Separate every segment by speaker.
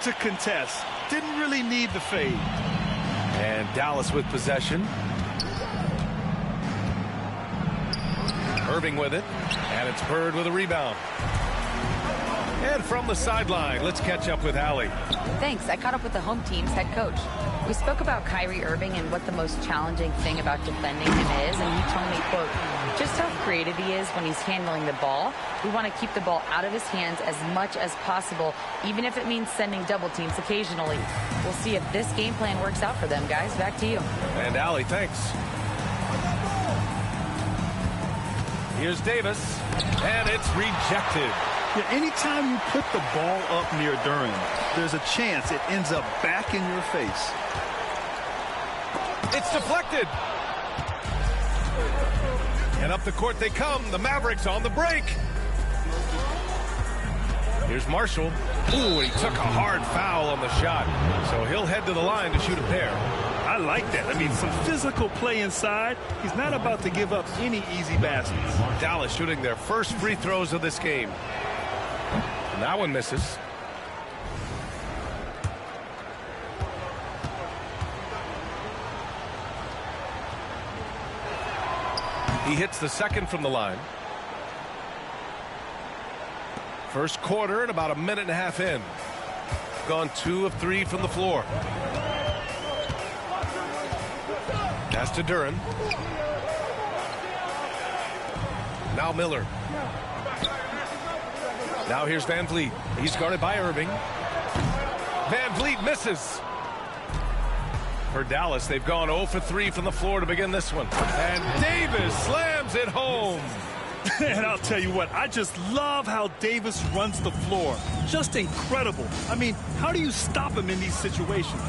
Speaker 1: to contest. Didn't really need the fade.
Speaker 2: And Dallas with possession. Irving with it. And it's Bird with a rebound. And from the sideline, let's catch up with Allie.
Speaker 3: Thanks. I caught up with the home team's head coach. We spoke about Kyrie Irving and what the most challenging thing about defending him is, and he told me, quote, just how creative he is when he's handling the ball. We want to keep the ball out of his hands as much as possible, even if it means sending double teams occasionally. We'll see if this game plan works out for them, guys. Back to you.
Speaker 2: And Allie, thanks. Here's Davis, and it's rejected.
Speaker 1: Yeah, anytime you put the ball up near Duran, there's a chance it ends up back in your face.
Speaker 2: It's deflected. And up the court they come. The Mavericks on the break. Here's Marshall. Ooh, he took a hard foul on the shot. So he'll head to the line to shoot a pair.
Speaker 1: I like that. I mean, some physical play inside. He's not about to give up any easy baskets.
Speaker 2: Dallas shooting their first free throws of this game. And that one misses. He hits the second from the line. First quarter and about a minute and a half in. Gone 2 of 3 from the floor. Pass to Duran. Now Miller. Now here's Van Vliet. He's guarded by Irving. Van Vliet misses. For Dallas, they've gone 0 for 3 from the floor to begin this one. And Davis slams it home.
Speaker 1: And I'll tell you what, I just love how Davis runs the floor. Just incredible. I mean, how do you stop him in these situations?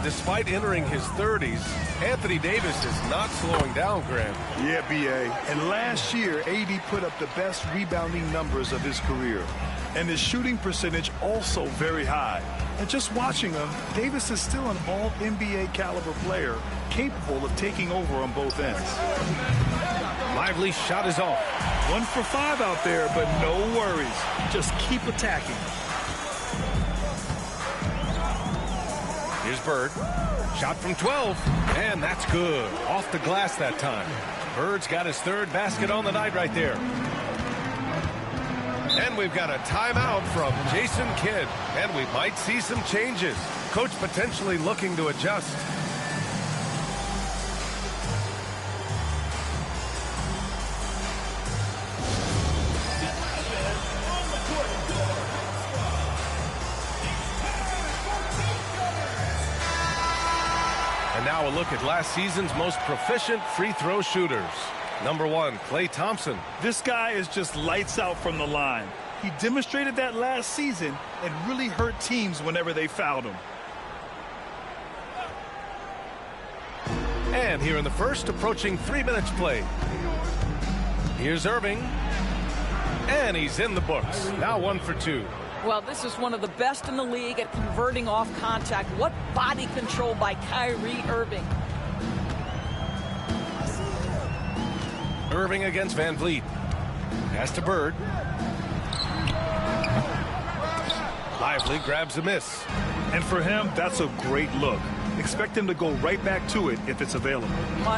Speaker 2: Despite entering his 30s, Anthony Davis is not slowing down, Grant.
Speaker 1: Yeah, B.A. And last year, A.D. put up the best rebounding numbers of his career. And his shooting percentage also very high. And just watching him, Davis is still an all-NBA caliber player, capable of taking over on both ends.
Speaker 2: Lively shot is off.
Speaker 1: 1 for 5 out there, but no worries. Just keep attacking.
Speaker 2: Here's Bird. Shot from 12. And that's good. Off the glass that time. Bird's got his 3rd basket on the night right there. And we've got a timeout from Jason Kidd. And we might see some changes. Coach potentially looking to adjust. And now a look at last season's most proficient free throw shooters. Number 1, Klay Thompson.
Speaker 1: This guy is just lights out from the line. He demonstrated that last season and really hurt teams whenever they fouled him.
Speaker 2: And here in the first, approaching 3 minutes played. Here's Irving. And he's in the books. Now 1 for 2.
Speaker 4: Well, this is one of the best in the league at converting off contact. What body control by Kyrie Irving.
Speaker 2: Irving against Van Vliet. Pass to Bird. Lively grabs a miss.
Speaker 1: And for him, that's a great look. Expect him to go right back to it if it's available.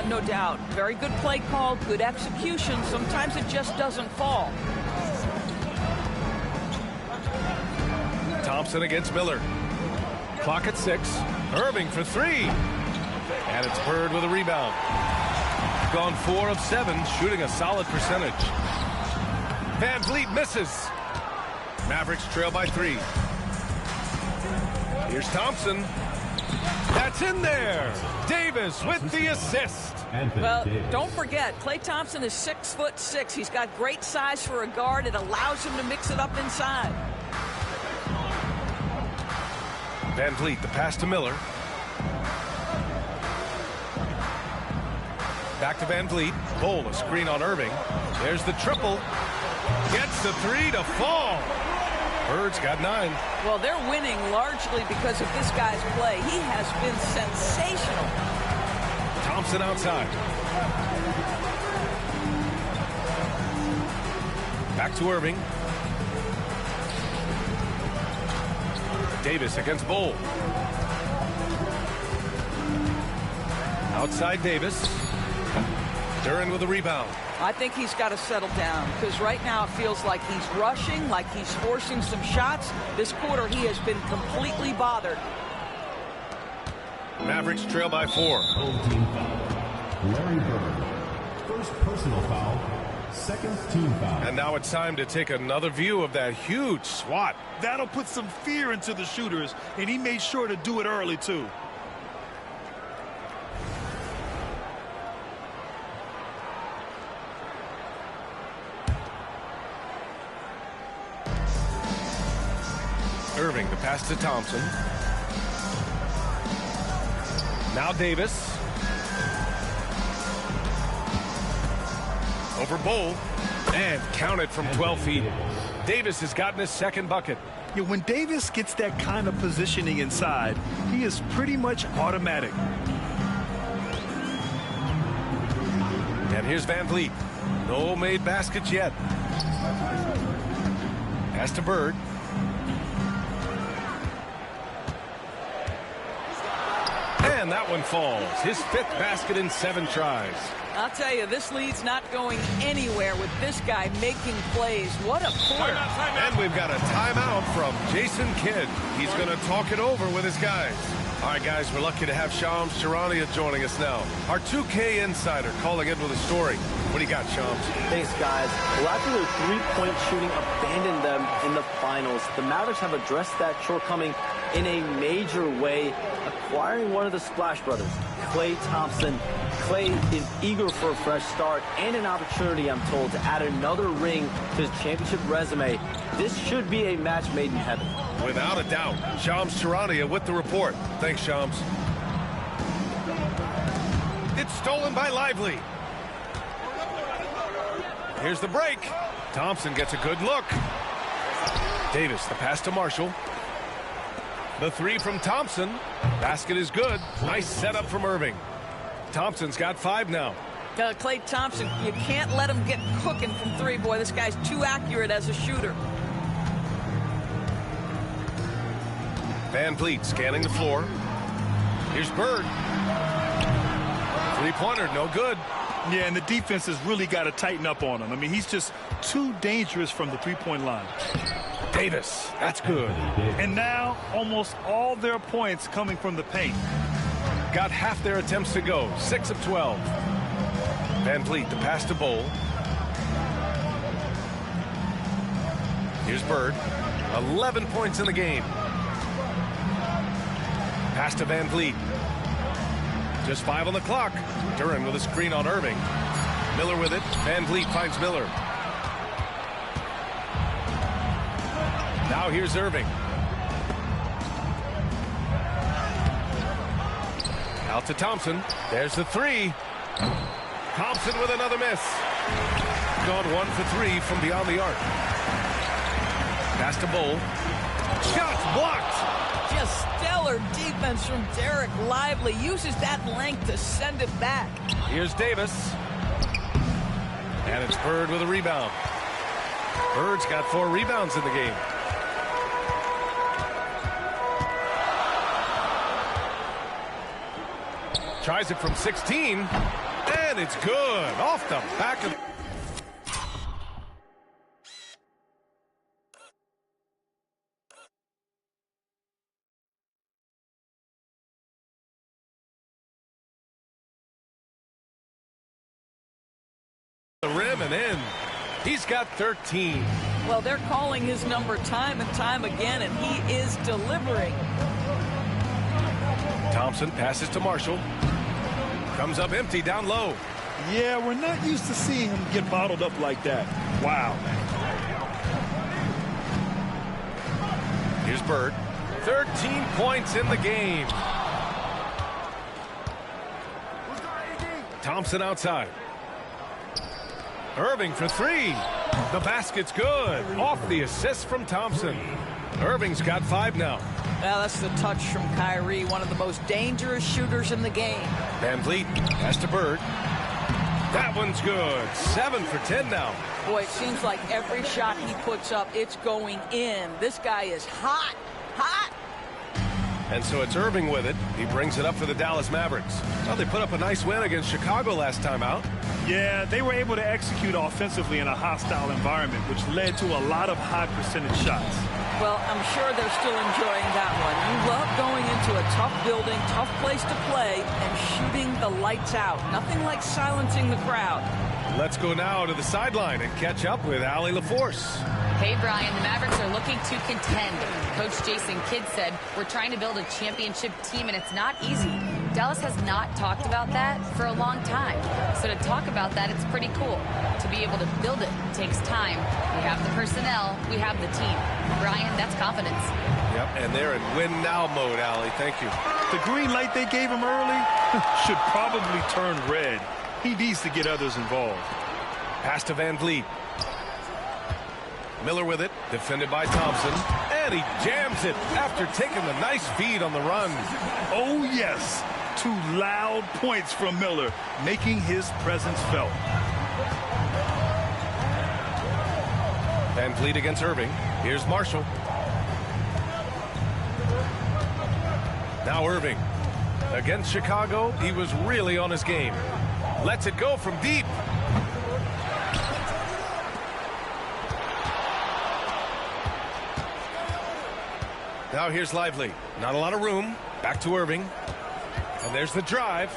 Speaker 4: No doubt. Very good play call, good execution. Sometimes it just doesn't fall.
Speaker 2: Thompson against Miller. Clock at 6. Irving for 3. And it's Bird with a rebound. Gone 4 of 7, shooting a solid percentage. Van Vliet misses. Mavericks trail by 3. Here's Thompson. That's in there. Davis with the assist.
Speaker 4: Well, don't forget, Klay Thompson is 6'6". He's got great size for a guard. It allows him to mix it up inside.
Speaker 2: Van Vliet, the pass to Miller. Back to Van Vliet. Bowl, a screen on Irving. There's the triple. Gets the 3 to fall. Bird's got 9.
Speaker 4: Well, they're winning largely because of this guy's play. He has been sensational.
Speaker 2: Thompson outside. Back to Irving. Davis against Bull. Outside Davis. Duran with a rebound.
Speaker 4: I think he's got to settle down because right now it feels like he's rushing, like he's forcing some shots. This quarter he has been completely bothered.
Speaker 2: Mavericks trail by 4.
Speaker 5: Team foul. Larry Bird. First personal foul. Second team foul.
Speaker 2: And now it's time to take another view of that huge swat.
Speaker 1: That'll put some fear into the shooters, and he made sure to do it early, too.
Speaker 2: Irving, the pass to Thompson. Now Davis. Over Bull. And counted from 12 feet. Davis has gotten his second bucket.
Speaker 1: Yeah, when Davis gets that kind of positioning inside, he is pretty much automatic.
Speaker 2: And here's Van Vliet. No made baskets yet. Pass to Bird. And that one falls. His 5th basket in 7 tries.
Speaker 4: I'll tell you, this lead's not going anywhere with this guy making plays. What a quarter.
Speaker 2: And we've got a timeout from Jason Kidd. He's going to talk it over with his guys. All right, guys, we're lucky to have Shams Charania joining us now. Our 2K insider calling in with a story. What do you got, Shams?
Speaker 6: Thanks, guys. Well, after their three-point shooting abandoned them in the finals, the Mavericks have addressed that shortcoming in a major way, acquiring one of the Splash Brothers, Klay Thompson. Klay is eager for a fresh start and an opportunity, I'm told, to add another ring to his championship resume. This should be a match made in heaven.
Speaker 2: Without a doubt. Shams Charania with the report. Thanks, Shams. It's stolen by Lively. Here's the break. Thompson gets a good look. Davis, the pass to Marshall. The 3 from Thompson. Basket is good. Nice setup from Irving. Thompson's got 5 now.
Speaker 4: Klay Thompson, you can't let him get cooking from 3. Boy, this guy's too accurate as a shooter.
Speaker 2: Van Vliet scanning the floor. Here's Bird. 3-pointer, no good.
Speaker 1: Yeah, and the defense has really got to tighten up on him. I mean, he's just too dangerous from the 3-point line.
Speaker 2: Davis, that's good.
Speaker 1: And now almost all their points coming from the paint.
Speaker 2: Got half their attempts to go. 6 of 12. Van Vliet, the pass to Bull. Here's Bird. 11 points in the game. Pass to Van Vliet. Just 5 on the clock. Duran with a screen on Irving. Miller with it. Van Vliet finds Miller. Now here's Irving. Out to Thompson. There's the 3. Thompson with another miss. Gone 1 for 3 from beyond the arc. Pass to Bull. Shots blocked.
Speaker 4: Just stellar defense from Derek Lively. Uses that length to send it back.
Speaker 2: Here's Davis. And it's Bird with a rebound. Bird's got 4 rebounds in the game. Tries it from 16. And it's good. Off the back of... the rim and in. He's got 13.
Speaker 4: Well, they're calling his number time and time again, and he is delivering.
Speaker 2: Thompson passes to Marshall. Comes up empty down low.
Speaker 1: Yeah, we're not used to seeing him get bottled up like that. Wow.
Speaker 2: Here's Bird. 13 points in the game. Thompson outside. Irving for 3. The basket's good. Off the assist from Thompson. Irving's got 5 now.
Speaker 4: Well, that's the touch from Kyrie, one of the most dangerous shooters in the game.
Speaker 2: Van Vliet pass to Bird. That one's good. 7 for 10 now.
Speaker 4: Boy, it seems like every shot he puts up, it's going in. This guy is hot, hot.
Speaker 2: And so it's Irving with it. He brings it up for the Dallas Mavericks. Well, they put up a nice win against Chicago last time out.
Speaker 1: Yeah, they were able to execute offensively in a hostile environment, which led to a lot of high percentage shots.
Speaker 4: Well, I'm sure they're still enjoying that one. You love going into a tough building, tough place to play, and shooting the lights out. Nothing like silencing the crowd.
Speaker 2: Let's go now to the sideline and catch up with Allie LaForce.
Speaker 3: Hey, Brian, the Mavericks are looking to contend. Coach Jason Kidd said, we're trying to build a championship team, and it's not easy. Dallas has not talked about that for a long time. So to talk about that, it's pretty cool. To be able to build it takes time. We have the personnel. We have the team. Brian, that's confidence.
Speaker 2: Yep, and they're in win-now mode, Allie. Thank you.
Speaker 1: The green light they gave him early should probably turn red. He needs to get others involved.
Speaker 2: Pass to Van Vliet. Miller with it, defended by Thompson, and he jams it after taking the nice feed on the run.
Speaker 1: Oh, yes. 2 loud points from Miller, making his presence felt.
Speaker 2: Van Vliet against Irving. Here's Marshall. Now Irving. Against Chicago, he was really on his game. Lets it go from deep. Now here's Lively. Not a lot of room. Back to Irving. And there's the drive.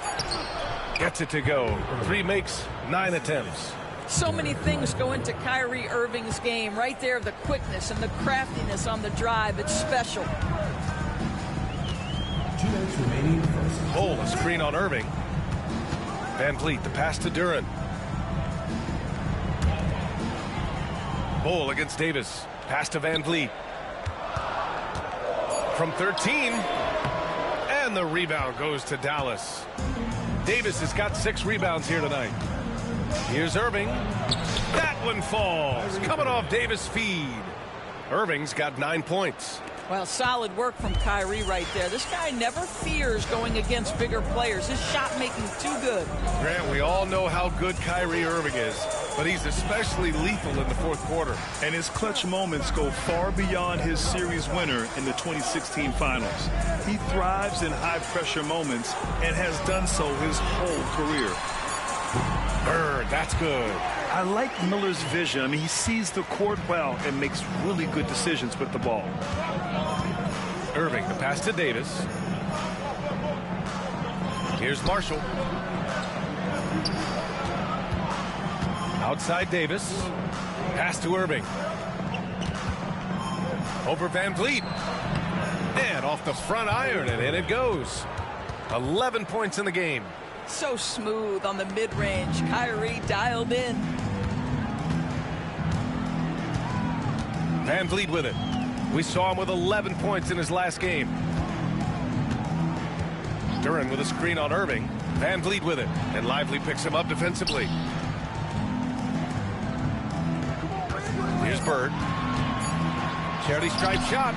Speaker 2: Gets it to go. 3 makes 9 attempts.
Speaker 4: So many things go into Kyrie Irving's game. Right there, the quickness and the craftiness on the drive. It's special.
Speaker 5: 2 minutes remaining first.
Speaker 2: Hole, a screen on Irving. Van Vliet, the pass to Duren. Hole against Davis. Pass to Van Vliet. From 13. And the rebound goes to Dallas. Davis has got 6 rebounds here tonight. Here's Irving. That one falls. Coming off Davis' feed. Irving's got 9 points.
Speaker 4: Well, solid work from Kyrie right there. This guy never fears going against bigger players. His shot making too good.
Speaker 2: Grant, we all know how good Kyrie Irving is, but he's especially lethal in the 4th quarter.
Speaker 1: And his clutch moments go far beyond his series winner in the 2016 finals. He thrives in high-pressure moments and has done so his whole career.
Speaker 2: Bird, that's good.
Speaker 1: I like Miller's vision. I mean, he sees the court well and makes really good decisions with the ball.
Speaker 2: Irving, the pass to Davis. Here's Marshall. Outside Davis. Pass to Irving. Over Van Vliet. And off the front iron, and in it goes. 11 points in the game.
Speaker 4: So smooth on the mid-range. Kyrie dialed in.
Speaker 2: Van Vliet with it. We saw him with 11 points in his last game. Duren with a screen on Irving. Van Vliet with it. And Lively picks him up defensively. Here's Bird. Charity stripe shot.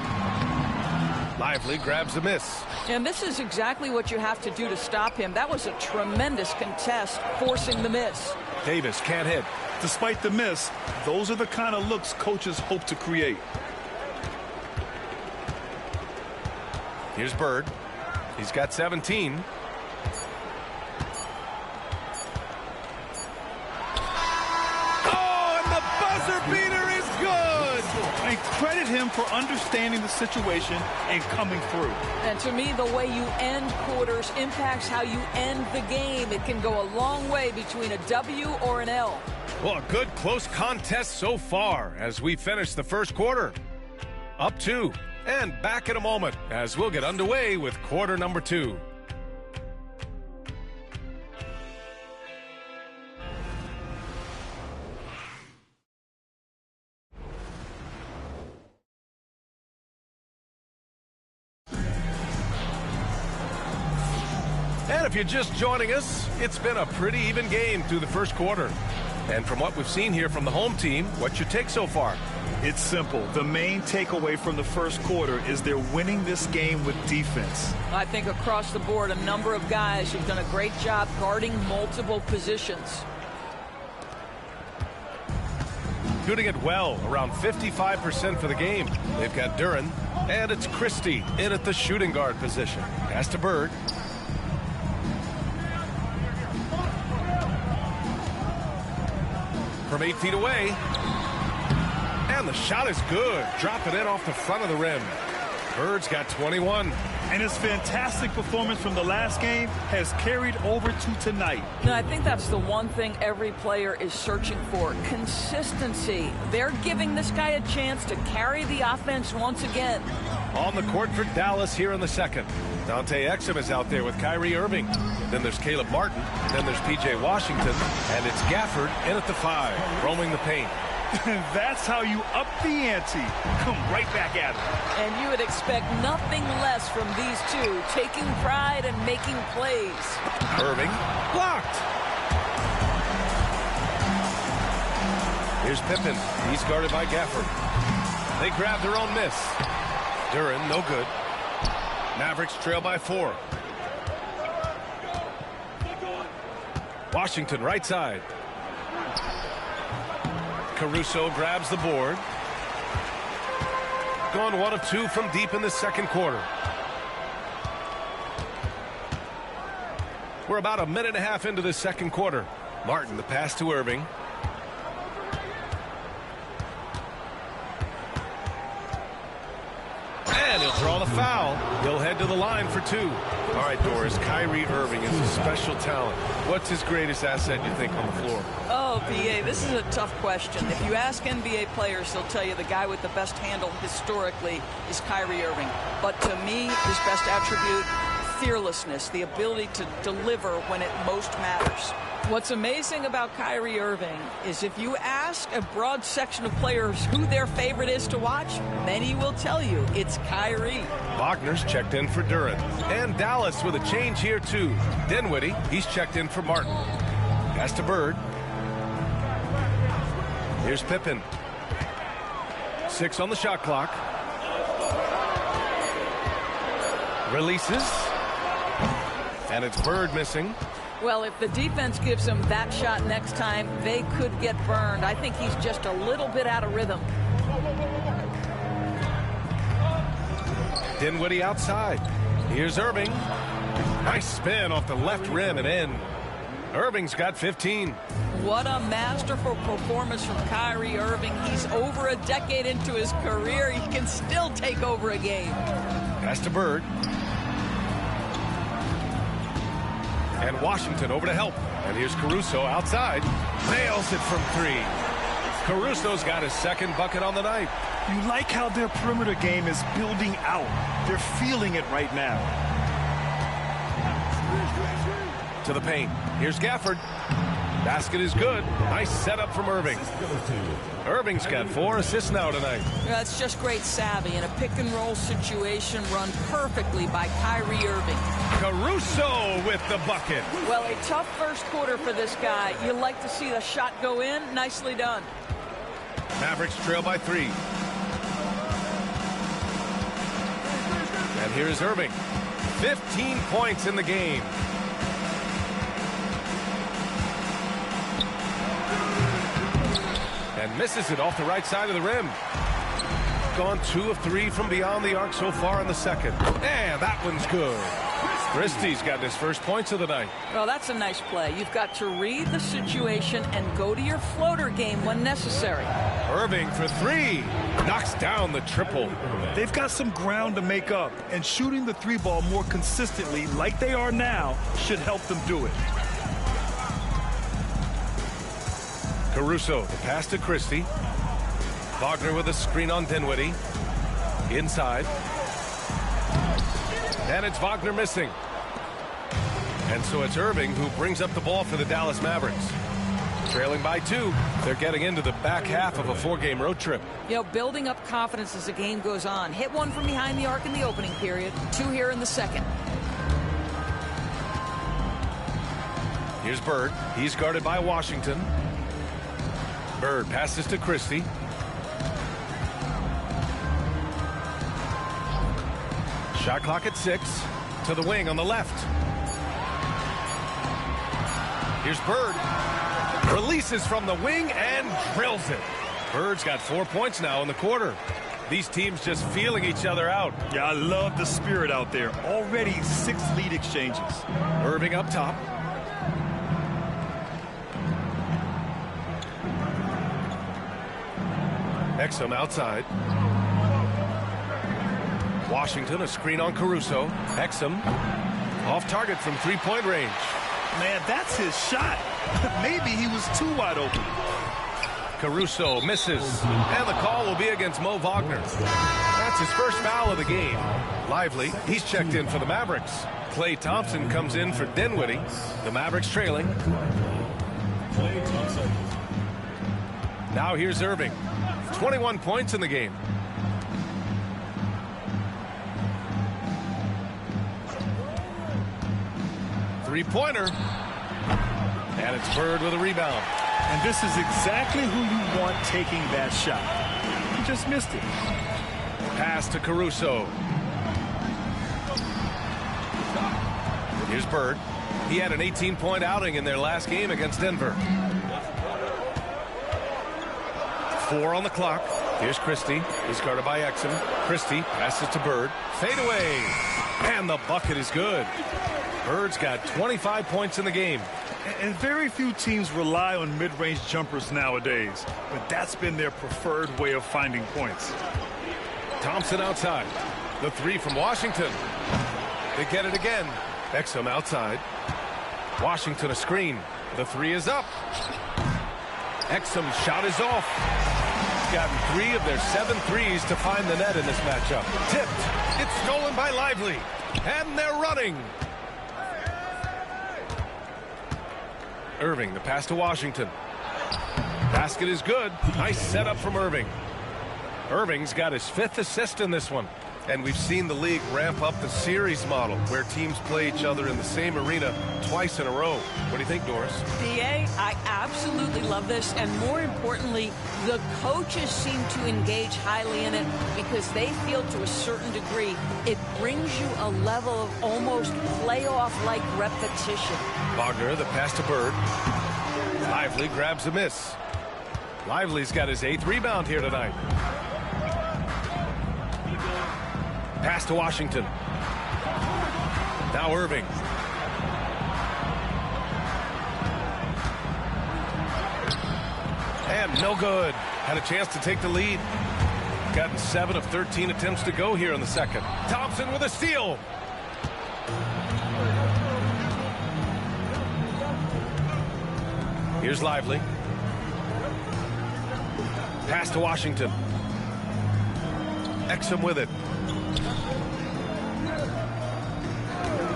Speaker 2: Lively grabs the miss.
Speaker 4: And this is exactly what you have to do to stop him. That was a tremendous contest, forcing the miss.
Speaker 2: Davis can't hit.
Speaker 1: Despite the miss, those are the kind of looks coaches hope to create.
Speaker 2: Here's Bird. He's got 17. Oh, and the buzzer beater is good!
Speaker 1: And credit him for understanding the situation and coming through.
Speaker 4: And to me, the way you end quarters impacts how you end the game. It can go a long way between a W or an L.
Speaker 2: Well, a good close contest so far as we finish the 1st quarter. Up 2 and back in a moment as we'll get underway with quarter number 2. And if you're just joining us, it's been a pretty even game through the 1st quarter. And from what we've seen here from the home team, what's your take so far?
Speaker 1: It's simple. The main takeaway from the 1st quarter is they're winning this game with defense.
Speaker 4: I think across the board, a number of guys who've done a great job guarding multiple positions.
Speaker 2: Shooting it well, around 55% for the game. They've got Duren, and it's Christie in at the shooting guard position. Pass to Bird. From 8 feet away. And the shot is good. Dropping it off the front of the rim. Bird's got 21.
Speaker 1: And his fantastic performance from the last game has carried over to tonight.
Speaker 4: No, I think that's the one thing every player is searching for. Consistency. They're giving this guy a chance to carry the offense once again.
Speaker 2: On the court for Dallas here in the second. Dante Exum is out there with Kyrie Irving. Then there's Caleb Martin. Then there's P.J. Washington. And it's Gafford in at the 5, roaming the paint.
Speaker 1: That's how you up the ante. Come right back at it.
Speaker 4: And you would expect nothing less from these two, taking pride and making plays.
Speaker 2: Irving blocked. Here's Pippen. He's guarded by Gafford. They grab their own miss. Duren, no good. Mavericks trail by 4. Washington right side. Caruso grabs the board. Going 1 of 2 from deep in the second quarter. We're about a minute and a half into the second quarter. Martin, the pass to Irving. And he'll draw the foul. He'll head to the line for 2. All right, Doris, Kyrie Irving is a special talent. What's his greatest asset, you think, on the floor?
Speaker 4: Oh, B.A., this is a tough question. If you ask NBA players, they'll tell you the guy with the best handle historically is Kyrie Irving. But to me, his best attribute, fearlessness, the ability to deliver when it most matters. What's amazing about Kyrie Irving is if you ask a broad section of players who their favorite is to watch, many will tell you it's Kyrie.
Speaker 2: Wagner's checked in for Duren. And Dallas with a change here, too. Dinwiddie, he's checked in for Martin. Pass to Bird. Here's Pippen. 6 on the shot clock. Releases. And it's Bird missing.
Speaker 4: Well, if the defense gives him that shot next time, they could get burned. I think he's just a little bit out of rhythm.
Speaker 2: Dinwiddie outside. Here's Irving. Nice spin off the left rim and in. Irving's got 15.
Speaker 4: What a masterful performance from Kyrie Irving. He's over a decade into his career. He can still take over a game.
Speaker 2: Pass to Bird. And Washington over to help. And here's Caruso outside. Nails it from 3. Caruso's got his second bucket on the night.
Speaker 1: You like how their perimeter game is building out. They're feeling it right now.
Speaker 2: To the paint. Here's Gafford. Basket is good. Nice setup from Irving. Irving's got 4 assists now tonight.
Speaker 4: That's just great savvy in a pick-and-roll situation run perfectly by Kyrie Irving.
Speaker 2: Caruso with the bucket.
Speaker 4: Well, a tough first quarter for this guy. You like to see the shot go in. Nicely done.
Speaker 2: Mavericks trail by 3. And here's Irving. 15 points in the game. And misses it off the right side of the rim. Gone 2 of 3 from beyond the arc so far in the second. And that one's good. Christie's got his first points of the night.
Speaker 4: Well, that's a nice play. You've got to read the situation and go to your floater game when necessary.
Speaker 2: Irving for 3. Knocks down the triple.
Speaker 1: They've got some ground to make up, and shooting the 3-ball more consistently like they are now should help them do it.
Speaker 2: Caruso, the pass to Christie. Wagner with a screen on Dinwiddie. Inside. And it's Wagner missing. And so it's Irving who brings up the ball for the Dallas Mavericks. Trailing by 2. They're getting into the back half of a 4-game road trip.
Speaker 4: You know, building up confidence as the game goes on. Hit 1 from behind the arc in the opening period. 2 here in the second.
Speaker 2: Here's Bird. He's guarded by Washington. Bird passes to Christie. Shot clock at 6. To the wing on the left. Here's Bird. Releases from the wing and drills it. Bird's got 4 points now in the quarter. These teams just feeling each other out.
Speaker 1: Yeah, I love the spirit out there. Already 6 lead exchanges.
Speaker 2: Irving up top. Exum outside. Washington, a screen on Caruso. Exum off target from 3-point range.
Speaker 1: Man, that's his shot. Maybe he was too wide open.
Speaker 2: Caruso misses, and the call will be against Mo Wagner. That's his first foul of the game. Lively, he's checked in for the Mavericks. Klay Thompson comes in for Dinwiddie. The Mavericks trailing. Now here's Irving. 21 points in the game. Three-pointer. And it's Bird with a rebound.
Speaker 1: And this is exactly who you want taking that shot. He just missed it.
Speaker 2: Pass to Caruso. Here's Bird. He had an 18-point outing in their last game against Denver. 4 on the clock. Here's Christie. He's guarded by Exum. Christie passes to Bird. Fade away. And the bucket is good. Bird's got 25 points in the game.
Speaker 1: And very few teams rely on mid-range jumpers nowadays, but that's been their preferred way of finding points.
Speaker 2: Thompson outside. The 3 from Washington. They get it again. Exum outside. Washington a screen. The 3 is up. Exum's shot is off. He's gotten 3 of their 7 threes to find the net in this matchup. Tipped. It's stolen by Lively. And they're running. Irving, the pass to Washington. Basket is good. Nice setup from Irving. Irving's got his 5th assist in this one. And we've seen the league ramp up the series model where teams play each other in the same arena twice in a row. What do you think, Doris?
Speaker 4: BA, I absolutely love this. And more importantly, the coaches seem to engage highly in it because they feel to a certain degree it brings you a level of almost playoff-like repetition.
Speaker 2: Wagner, the pass to Bird. Lively grabs a miss. Lively's got his 8th rebound here tonight. Pass to Washington. Now Irving. And no good. Had a chance to take the lead. Gotten 7 of 13 attempts to go here in the second. Thompson with a steal. Here's Lively. Pass to Washington. Exum with it.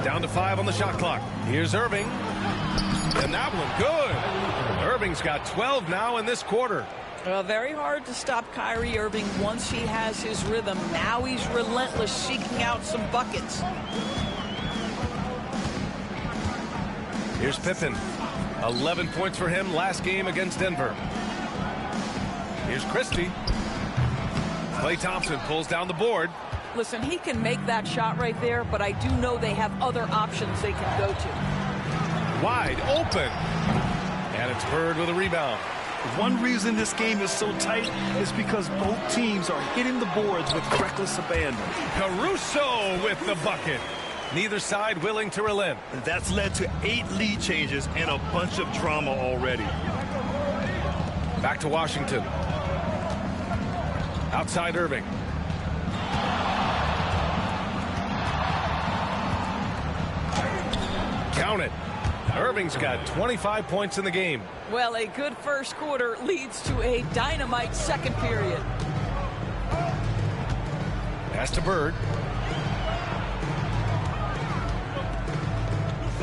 Speaker 2: Down to 5 on the shot clock. Here's Irving. And that one good. Irving's got 12 now in this quarter.
Speaker 4: Very hard to stop Kyrie Irving once he has his rhythm. Now he's relentless, seeking out some buckets.
Speaker 2: Here's Pippen. 11 points for him last game against Denver. Here's Christie. Klay Thompson pulls down the board.
Speaker 4: Listen, he can make that shot right there, but I do know they have other options they can go to.
Speaker 2: Wide open. And it's Bird with a rebound.
Speaker 1: One reason this game is so tight is because both teams are hitting the boards with reckless abandon.
Speaker 2: Caruso with the bucket. Neither side willing to relent.
Speaker 1: That's led to 8 lead changes and a bunch of drama already.
Speaker 2: Back to Washington. Outside Irving. Count it. Irving's got 25 points in the game.
Speaker 4: Well, a good first quarter leads to a dynamite second period.
Speaker 2: Pass to Bird.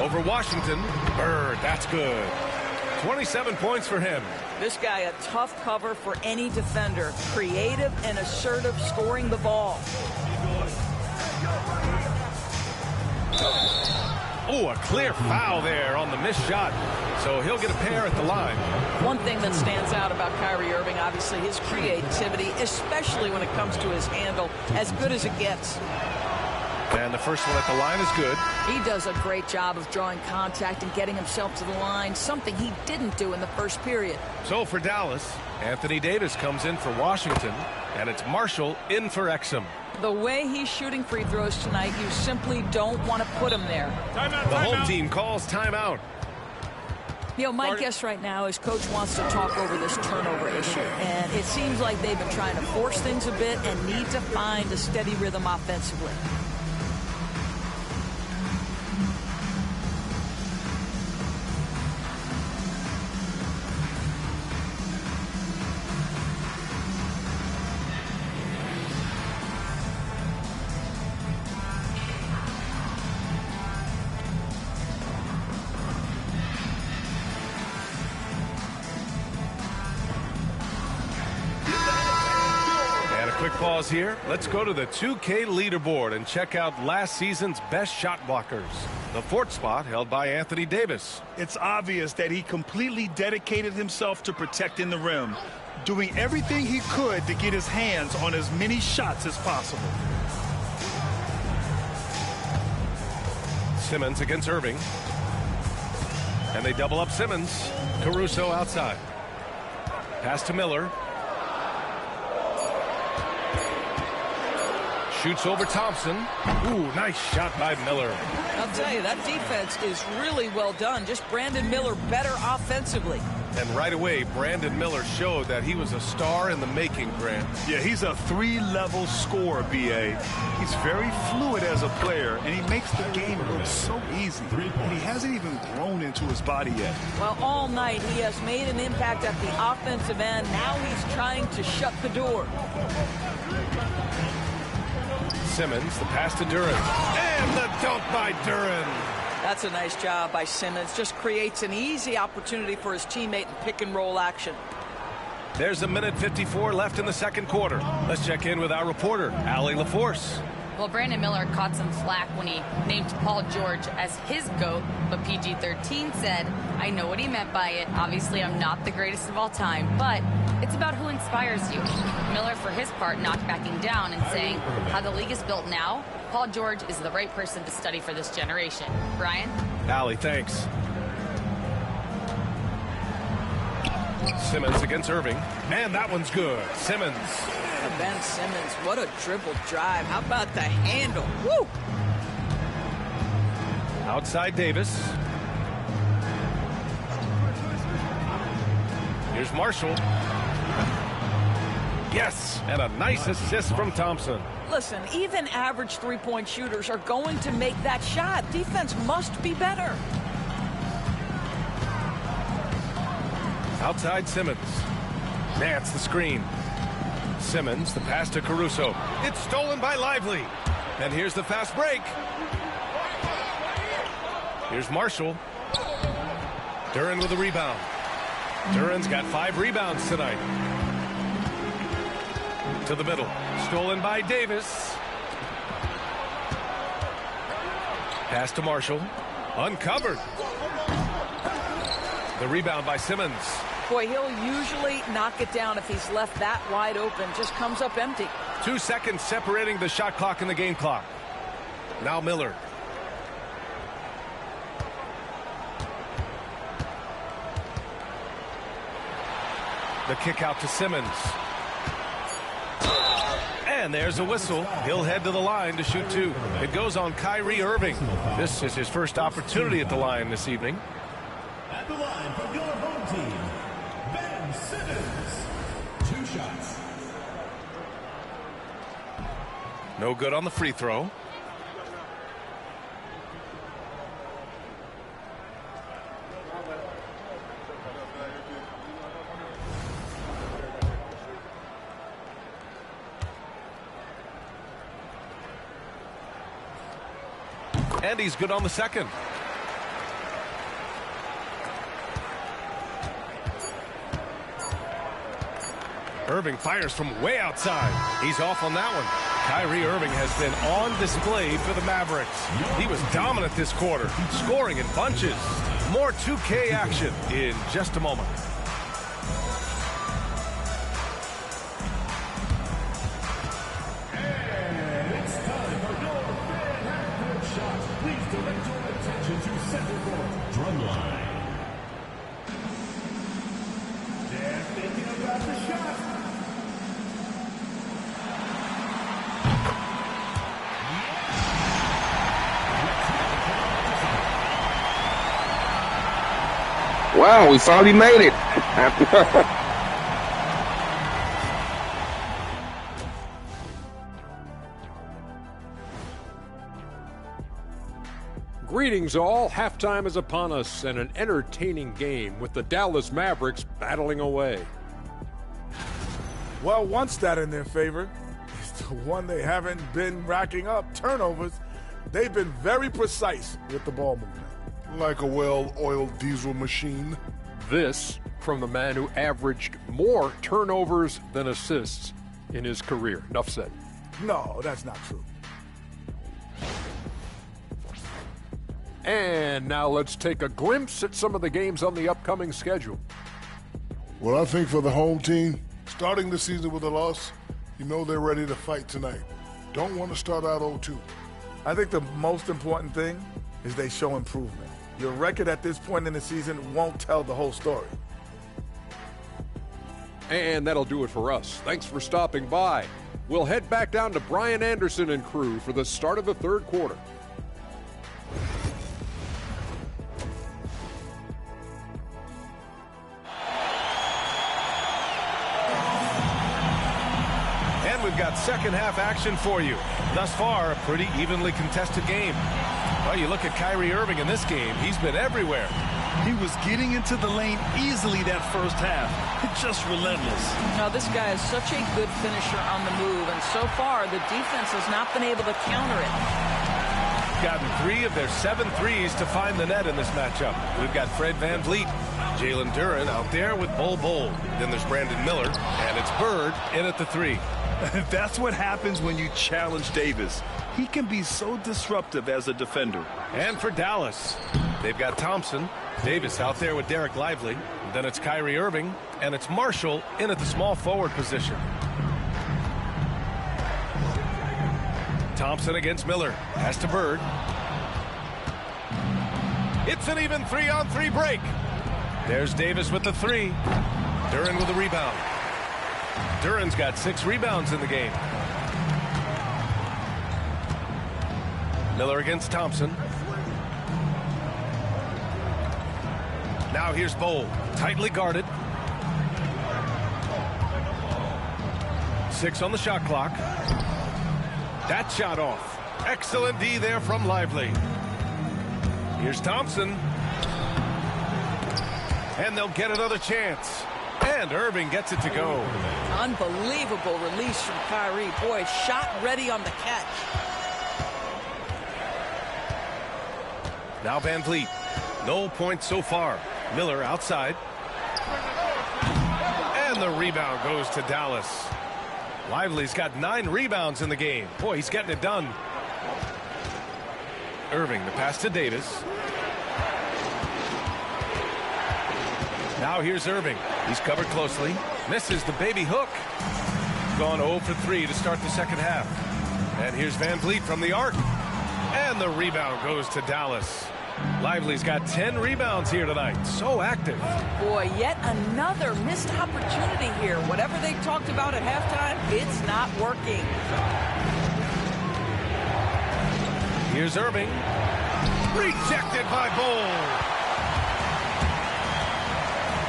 Speaker 2: Over Washington. Bird, that's good. 27 points for him.
Speaker 4: This guy a tough cover for any defender. Creative and assertive scoring the ball.
Speaker 2: Oh, a clear foul there on the missed shot. So he'll get a pair at the line.
Speaker 4: One thing that stands out about Kyrie Irving, obviously, his creativity, especially when it comes to his handle, as good as it gets.
Speaker 2: And the first one at the line is good.
Speaker 4: He does a great job of drawing contact and getting himself to the line, something he didn't do in the first period.
Speaker 2: So for Dallas, Anthony Davis comes in for Washington, and it's Marshall in for Exum.
Speaker 4: The way he's shooting free throws tonight, you simply don't want to put him there.
Speaker 2: The home team calls timeout.
Speaker 4: You know, my guess right now is Coach wants to talk over this turnover issue. And it seems like they've been trying to force things a bit and need to find a steady rhythm offensively.
Speaker 2: Quick pause here. Let's go to the 2K leaderboard and check out last season's best shot blockers. The fourth spot held by Anthony Davis.
Speaker 1: It's obvious that he completely dedicated himself to protecting the rim, doing everything he could to get his hands on as many shots as possible.
Speaker 2: Simmons against Irving. And they double up Simmons. Caruso outside. Pass to Miller. Shoots over Thompson. Ooh, nice shot by Miller.
Speaker 4: I'll tell you, that defense is really well done. Just Brandon Miller better offensively.
Speaker 2: And right away, Brandon Miller showed that he was a star in the making, Grant.
Speaker 1: Yeah, he's a three-level scorer, B.A. He's very fluid as a player, and he makes the game look so easy. And he hasn't even grown into his body yet.
Speaker 4: Well, all night he has made an impact at the offensive end. Now he's trying to shut the door.
Speaker 2: Simmons, the pass to Duren. And the dunk by Duren.
Speaker 4: That's a nice job by Simmons. Just creates an easy opportunity for his teammate in pick-and-roll action.
Speaker 2: There's a minute 54 left in the second quarter. Let's check in with our reporter, Allie LaForce.
Speaker 3: Well, Brandon Miller caught some flack when he named Paul George as his GOAT, but PG-13 said, I know what he meant by it. Obviously, I'm not the greatest of all time, but it's about who inspires you. Miller, for his part, not backing down and saying how the league is built now, Paul George is the right person to study for this generation. Brian?
Speaker 2: Allie, thanks. Simmons against Irving, and that one's good. Simmons.
Speaker 4: Ben Simmons, what a dribble drive. How about the handle? Woo!
Speaker 2: Outside Davis. Here's Marshall. Yes, and a nice assist from Thompson.
Speaker 4: Listen, even average three-point shooters are going to make that shot. Defense must be better.
Speaker 2: Outside Simmons. Nance the screen. Simmons, the pass to Caruso. It's stolen by Lively. And here's the fast break. Here's Marshall. Duren with a rebound. Duren's got 5 rebounds tonight. To the middle. Stolen by Davis. Pass to Marshall. Uncovered. The rebound by Simmons.
Speaker 4: Boy, he'll usually knock it down if he's left that wide open. Just comes up empty.
Speaker 2: 2 seconds separating the shot clock and the game clock. Now Miller. The kick out to Simmons. And there's a whistle. He'll head to the line to shoot 2. It goes on Kyrie Irving. This is his first opportunity at the line this evening.
Speaker 5: At the line for your home team, Ben Simmons. 2 shots.
Speaker 2: No good on the free throw. And he's good on the second. Irving fires from way outside. He's off on that one. Kyrie Irving has been on display for the Mavericks. He was dominant this quarter, scoring in bunches. More 2K action in just a moment.
Speaker 5: to center court, drumline. They're thinking about the shot.
Speaker 7: Wow, we finally made it.
Speaker 8: Greetings all. Halftime is upon us and an entertaining game with the Dallas Mavericks battling away.
Speaker 9: Well, one stat in their favor is the one they haven't been racking up, turnovers. They've been very precise with the ball movement.
Speaker 1: Like a well-oiled diesel machine.
Speaker 8: This from the man who averaged more turnovers than assists in his career. Enough said.
Speaker 9: No, that's not true.
Speaker 8: And now let's take a glimpse at some of the games on the upcoming schedule.
Speaker 1: Well, I think for the home team, starting the season with a loss, you know they're ready to fight tonight. Don't want to start out 0-2.
Speaker 9: I think the most important thing is they show improvement. Your record at this point in the season won't tell the whole story.
Speaker 8: And that'll do it for us. Thanks for stopping by. We'll head back down to Brian Anderson and crew for the start of the third quarter.
Speaker 2: And we've got second half action for you. Thus far, a pretty evenly contested game. Well, you look at Kyrie Irving in this game. He's been everywhere.
Speaker 1: He was getting into the lane easily that first half. Just relentless.
Speaker 4: Now, this guy is such a good finisher on the move, and so far, the defense has not been able to counter it.
Speaker 2: Gotten 3 of their 7 threes to find the net in this matchup. We've got Fred VanVleet, Jalen Duren out there with Bol Bol. Then there's Brandon Miller, and it's Bird in at the 3.
Speaker 1: That's what happens when you challenge Davis. He can be so disruptive as a defender.
Speaker 2: And for Dallas, they've got Thompson, Davis out there with Derek Lively. Then it's Kyrie Irving, and it's Marshall in at the small forward position. Thompson against Miller. Pass to Bird. It's an even 3-on-3 break. There's Davis with the 3. Duren with a rebound. Duren's got 6 rebounds in the game. Miller against Thompson. Now here's Bol, tightly guarded. 6 on the shot clock. That shot off. Excellent D there from Lively. Here's Thompson. And they'll get another chance. And Irving gets it to go.
Speaker 4: Unbelievable release from Kyrie. Boy, shot ready on the catch.
Speaker 2: Now VanVleet. No points so far. Miller outside. And the rebound goes to Dallas. Lively's got 9 rebounds in the game. Boy, he's getting it done. Irving, the pass to Davis. Now here's Irving. He's covered closely. Misses the baby hook. Gone 0 for 3 to start the second half. And here's VanVleet from the arc. And the rebound goes to Dallas. Lively's got 10 rebounds here tonight. So active.
Speaker 4: Boy, yet another missed opportunity here. Whatever they talked about at halftime, it's not working.
Speaker 2: Here's Irving. Rejected by Bol.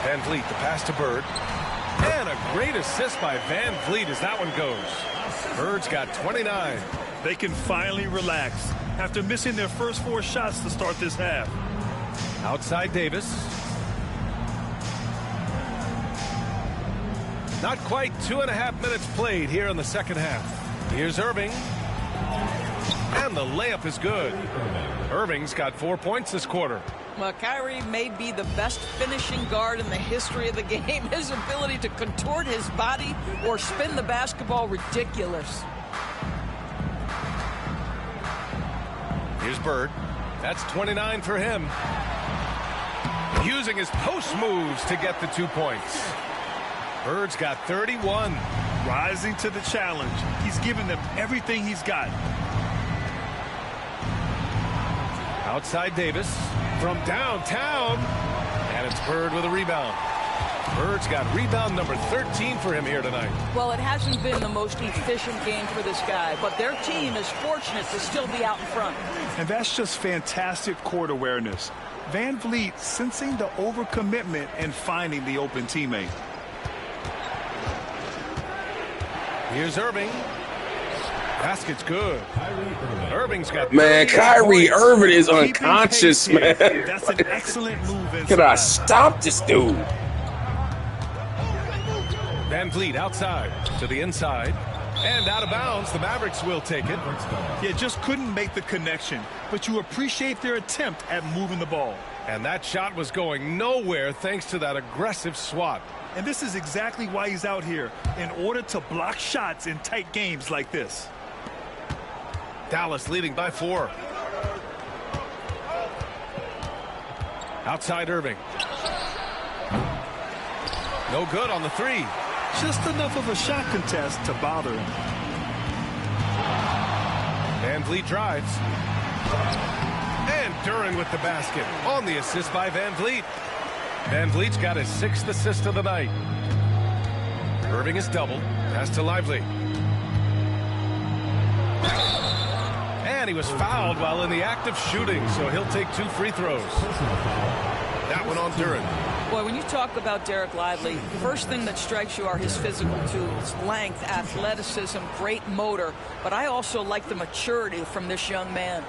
Speaker 2: VanVleet, the pass to Bird. And a great assist by VanVleet as that one goes. Bird's got 29.
Speaker 1: They can finally relax after missing their first 4 shots to start this half.
Speaker 2: Outside Davis. Not quite 2.5 minutes played here in the second half. Here's Irving. And the layup is good. Irving's got 4 points this quarter.
Speaker 4: Well, Kyrie may be the best finishing guard in the history of the game. His ability to contort his body or spin the basketball, ridiculous.
Speaker 2: Here's Bird. That's 29 for him. Using his post moves to get the 2 points. Bird's got 31.
Speaker 1: Rising to the challenge. He's given them everything he's got.
Speaker 2: Outside Davis from downtown. And it's Bird with a rebound. Bird's got rebound number 13 for him here tonight.
Speaker 4: Well, it hasn't been the most efficient game for this guy, but their team is fortunate to still be out in front.
Speaker 1: And that's just fantastic court awareness. Van Vliet sensing the overcommitment and finding the open teammate.
Speaker 2: Here's Irving. Basket's good. Irving's got...
Speaker 7: Man, Kyrie Irving is unconscious, man.
Speaker 1: That's an excellent move inside.
Speaker 7: Can I stop this dude?
Speaker 2: Van Vliet outside to the inside. And out of bounds. The Mavericks will take it.
Speaker 1: Yeah, just couldn't make the connection. But you appreciate their attempt at moving the ball.
Speaker 2: And that shot was going nowhere thanks to that aggressive swat.
Speaker 1: And this is exactly why he's out here, in order to block shots in tight games like this.
Speaker 2: Dallas leading by 4. Outside Irving. No good on the 3.
Speaker 1: Just enough of a shot contest to bother him.
Speaker 2: Van Vliet drives. And Duren with the basket on the assist by Van Vliet. Van Vliet's got his 6th assist of the night. Irving is doubled. Pass to Lively. And he was fouled while in the act of shooting, so he'll take 2 free throws. That one on Duren.
Speaker 4: Boy, when you talk about Derek Lively, the first thing that strikes you are his physical tools, length, athleticism, great motor. But I also like the maturity from this young man.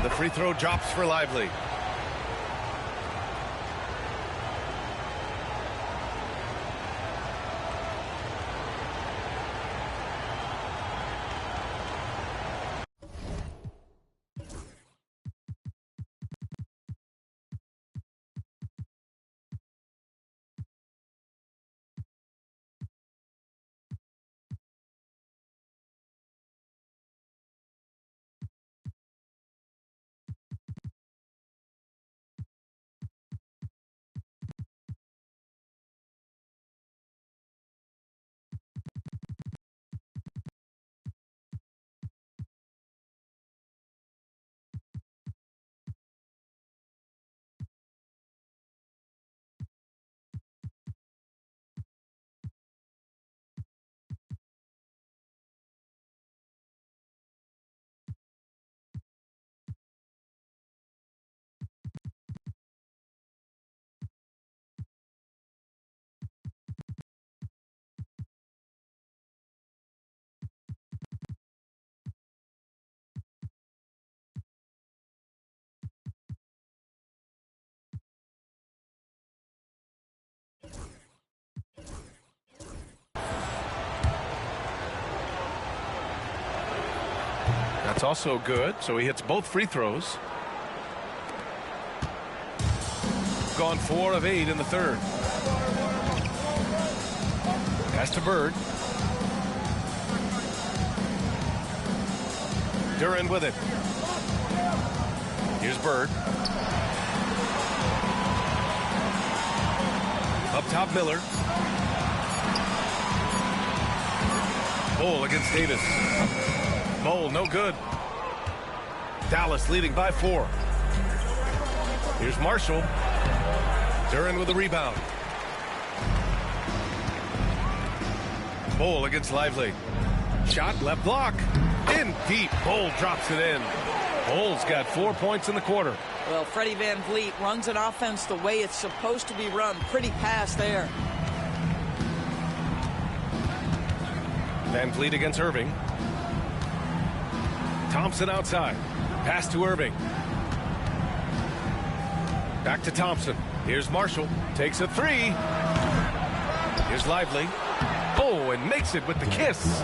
Speaker 2: The free throw drops for Lively. That's also good, so he hits both free throws. Gone 4 of 8 in the 3rd. Pass to Bird. Duren with it. Here's Bird. Up top, Miller. Bowl against Davis. Bowl, no good. Dallas leading by 4. Here's Marshall. Duren with the rebound. Bowl against Lively. Shot left block. In deep. Bowl drops it in. Bowl's got 4 points in the quarter.
Speaker 4: Well, Freddie Van Vliet runs an offense the way it's supposed to be run. Pretty pass there.
Speaker 2: Van Vliet against Irving. Thompson outside. Pass to Irving. Back to Thompson. Here's Marshall. Takes a 3. Here's Lively. Oh, and makes it with the kiss.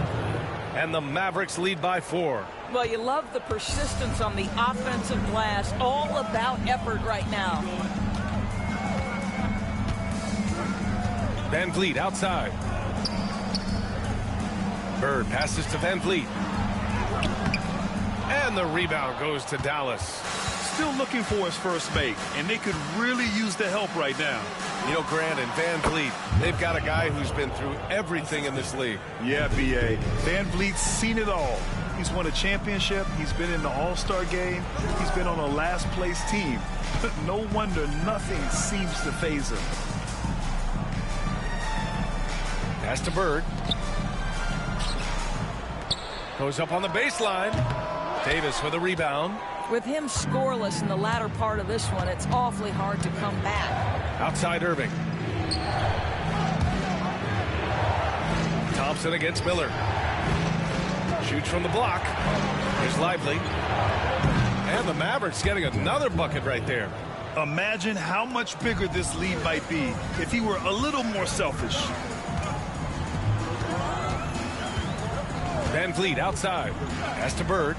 Speaker 2: And the Mavericks lead by 4.
Speaker 4: Well, you love the persistence on the offensive glass. All about effort right now.
Speaker 2: Van Vliet outside. Bird passes to Van Vliet. And the rebound goes to Dallas.
Speaker 1: Still looking for his first make, and they could really use the help right now.
Speaker 2: You know, Grant and Van Vliet, they've got a guy who's been through everything in this league.
Speaker 1: Yeah, B.A. Van Vliet's seen it all. He's won a championship. He's been in the All-Star game. He's been on a last-place team. No wonder nothing seems to faze him.
Speaker 2: Pass to Bird. Goes up on the baseline. Davis with a rebound.
Speaker 4: With him scoreless in the latter part of this one, it's awfully hard to come back.
Speaker 2: Outside Irving. Thompson against Miller. Shoots from the block. Here's Lively. And the Mavericks getting another bucket right there.
Speaker 1: Imagine how much bigger this lead might be if he were a little more selfish.
Speaker 2: Van Vliet outside. Pass to Bird.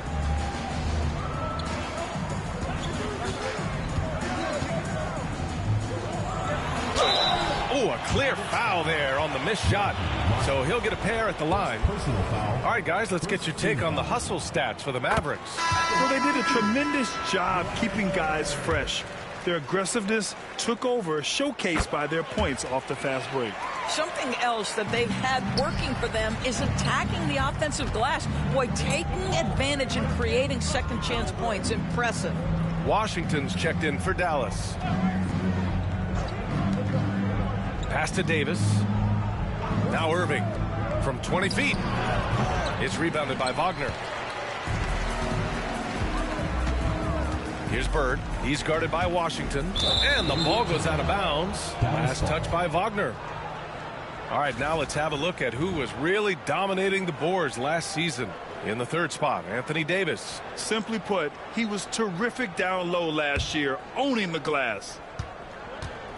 Speaker 2: Oh, a clear foul there on the missed shot. So he'll get a pair at the line. All right, guys, let's get your take on the hustle stats for the Mavericks.
Speaker 1: Well, they did a tremendous job keeping guys fresh. Their aggressiveness took over, showcased by their points off the fast break.
Speaker 4: Something else that they've had working for them is attacking the offensive glass. Boy, taking advantage and creating second chance points. Impressive.
Speaker 2: Washington's checked in for Dallas. Pass to Davis. Now Irving from 20 feet. It's rebounded by Wagner. Here's Bird. He's guarded by Washington. And the ball goes out of bounds. Last touch by Wagner. All right, now let's have a look at who was really dominating the boards last season. In the third spot, Anthony Davis.
Speaker 1: Simply put, he was terrific down low last year, owning the glass.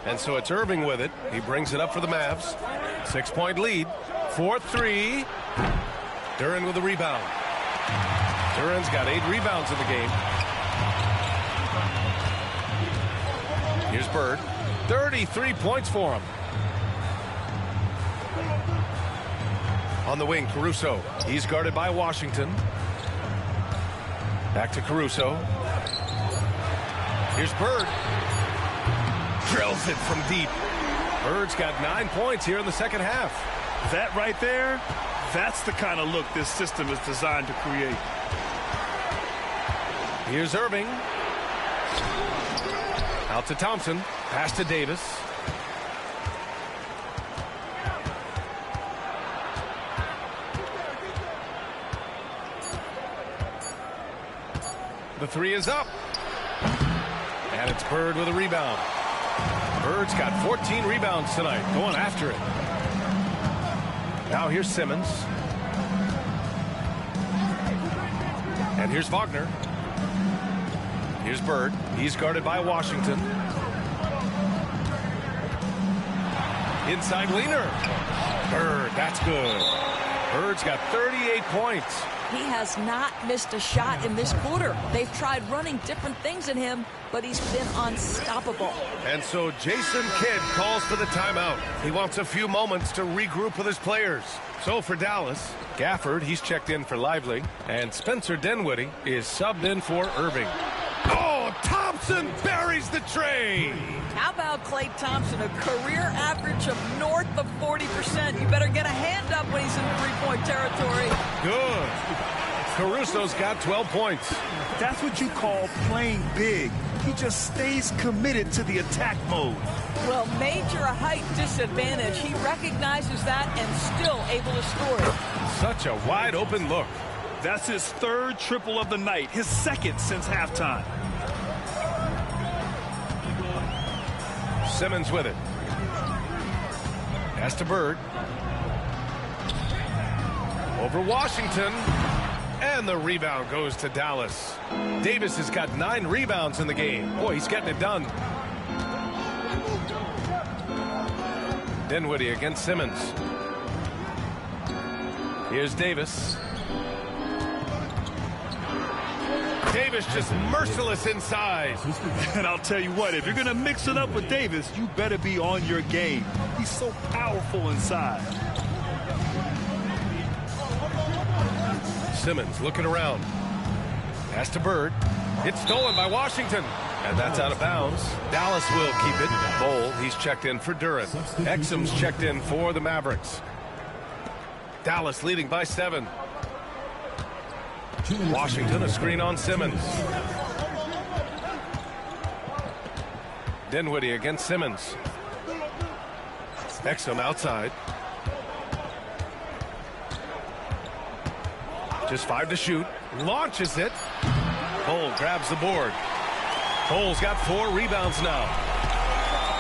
Speaker 2: And so it's Irving with it. He brings it up for the Mavs. 6-point lead. 4-3. Duren with the rebound. Duren's got 8 rebounds in the game. Here's Bird. 33 points for him. On the wing, Caruso. He's guarded by Washington. Back to Caruso. Here's Bird. Drills it from deep. Bird's got 9 points here in the second half.
Speaker 1: That right there, that's the kind of look this system is designed to create.
Speaker 2: Here's Irving. Out to Thompson. Pass to Davis. The three is up. And it's Bird with a rebound. Bird's got 14 rebounds tonight, going after it. Now here's Simmons. And here's Wagner. Here's Bird. He's guarded by Washington. Inside leaner. Bird, that's good. Bird's got 38 points.
Speaker 4: He has not missed a shot in this quarter. They've tried running different things at him, but he's been unstoppable.
Speaker 2: And so Jason Kidd calls for the timeout. He wants a few moments to regroup with his players. So for Dallas, Gafford, he's checked in for Lively, and Spencer Dinwiddie is subbed in for Irving. Oh, Thompson buries the tray.
Speaker 4: How about Klay Thompson, a career average of north of 40%? You better get a hand up when he's in three-point territory.
Speaker 2: Good. Caruso's got 12 points.
Speaker 1: That's what you call playing big. He just stays committed to the attack mode.
Speaker 4: Well, major height disadvantage. He recognizes that and still able to score.
Speaker 2: Such a wide open look.
Speaker 1: That's his third triple of the night, his second since halftime.
Speaker 2: Simmons with it. Pass to Bird. Over Washington. And the rebound goes to Dallas. Davis has got 9 rebounds in the game. Boy, he's getting it done. Dinwiddie against Simmons. Here's Davis. Davis just merciless inside.
Speaker 1: And I'll tell you what, if you're going to mix it up with Davis, you better be on your game. He's so powerful inside.
Speaker 2: Simmons looking around. Pass to Bird. It's stolen by Washington. And that's out of bounds. Dallas will keep it. Bowl, he's checked in for Duren. Exum's checked in for the Mavericks. Dallas leading by 7. Washington a screen on Simmons. Dinwiddie against Simmons. Exum outside. Just 5 to shoot. Launches it. Cole grabs the board. Cole's got 4 rebounds now.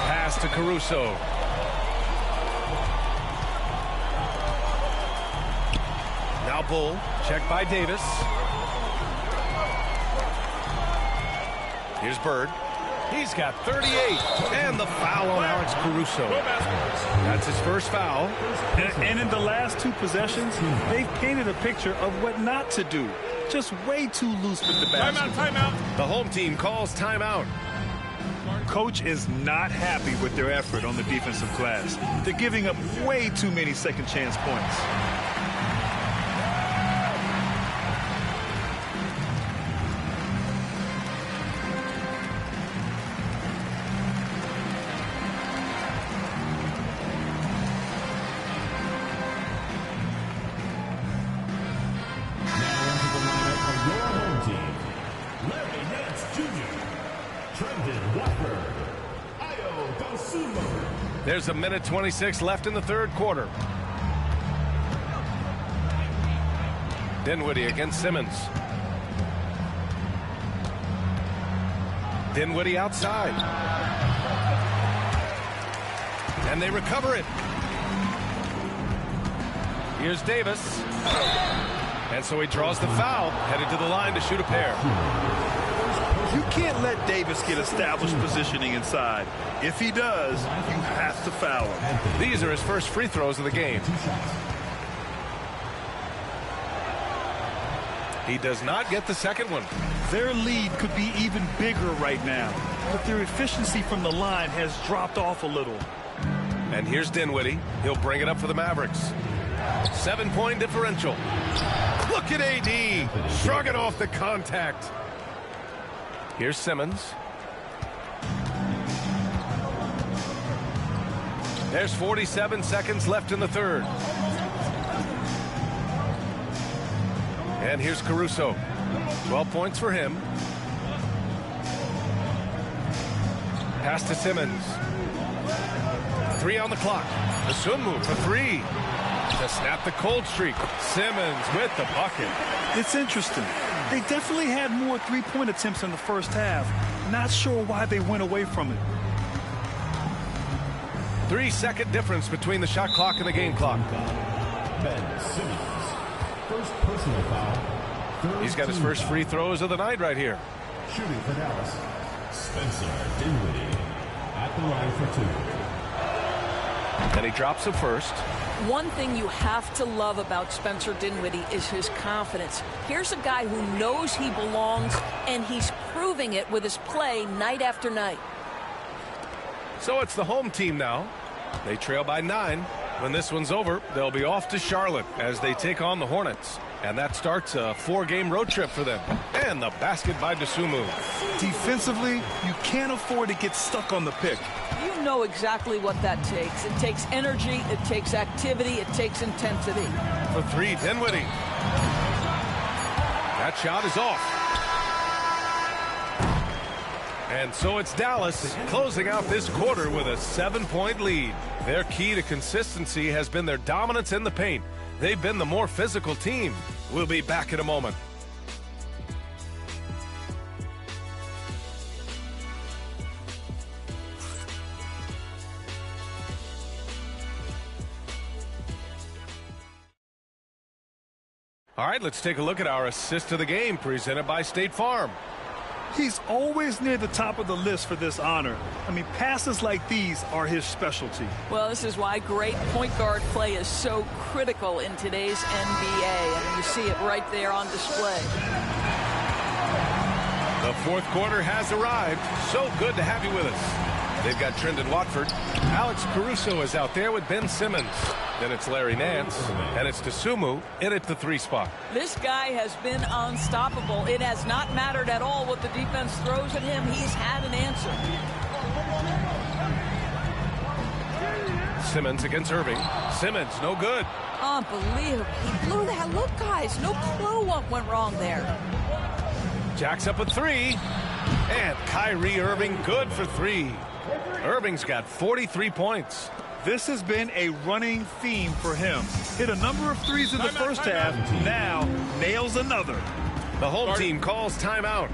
Speaker 2: Pass to Caruso. Now Bull. Checked by Davis. Here's Bird. He's got 38. And the foul on Alex Caruso. That's his first foul.
Speaker 1: And in the last 2 possessions, they've painted a picture of what not to do. Just way too loose with the basket.
Speaker 9: Timeout.
Speaker 2: The home team calls timeout.
Speaker 1: Coach is not happy with their effort on the defensive glass. They're giving up way too many second chance points.
Speaker 2: There's a minute 26 left in the third quarter. Dinwiddie against Simmons. Dinwiddie outside. And they recover it. Here's Davis. And so he draws the foul, headed to the line to shoot a pair.
Speaker 1: You can't let Davis get established positioning inside. If he does, you have to foul him.
Speaker 2: These are his first free throws of the game. He does not get the second one.
Speaker 1: Their lead could be even bigger right now, but their efficiency from the line has dropped off a little.
Speaker 2: And here's Dinwiddie. He'll bring it up for the Mavericks. 7-point differential. Look at AD. Shrugging off the contact. Here's Simmons. There's 47 seconds left in the third. And here's Caruso. 12 points for him. Pass to Simmons. 3 on the clock. The swim move for 3. To snap the cold streak. Simmons with the bucket.
Speaker 1: It's interesting. They definitely had more three-point attempts in the first half. Not sure why they went away from it.
Speaker 2: 3-second difference between the shot clock and the game clock.
Speaker 5: Ben Simmons, first personal foul.
Speaker 2: He's got his first free throws of the night right here.
Speaker 5: Shooting for Dallas, Spencer Dinwiddie at the line for 2.
Speaker 2: And he drops it first.
Speaker 4: One thing you have to love about Spencer Dinwiddie is his confidence. Here's a guy who knows he belongs, and he's proving it with his play night after night.
Speaker 2: So it's the home team now. They trail by 9. When this one's over, they'll be off to Charlotte as they take on the Hornets. And that starts a 4-game road trip for them. And the basket by Dosunmu.
Speaker 1: Defensively, you can't afford to get stuck on the pick.
Speaker 4: You know exactly what that takes. It takes energy, it takes activity, it takes intensity.
Speaker 2: For 3, Dinwiddie. That shot is off. And so it's Dallas closing out this quarter with a 7-point lead. Their key to consistency has been their dominance in the paint. They've been the more physical team. We'll be back in a moment. All right, let's take a look at our assist of the game presented by State Farm.
Speaker 1: He's always near the top of the list for this honor. I mean, passes like these are his specialty.
Speaker 4: Well, this is why great point guard play is so critical in today's NBA, and you see it right there on display.
Speaker 2: The fourth quarter has arrived. So good to have you with us. They've got Trendon Watford. Alex Caruso is out there with Ben Simmons. Then it's Larry Nance, and it's Dosunmu in at the 3 spot.
Speaker 4: This guy has been unstoppable. It has not mattered at all what the defense throws at him. He's had an answer.
Speaker 2: Simmons against Irving. Simmons, no good.
Speaker 4: Unbelievable. He blew that. Look, guys, no clue what went wrong there.
Speaker 2: Jacks up a three. And Kyrie Irving good for three. Irving's got 43 points.
Speaker 1: This has been a running theme for him. Hit a number of threes in the first half. Now nails another.
Speaker 2: The home team calls timeout.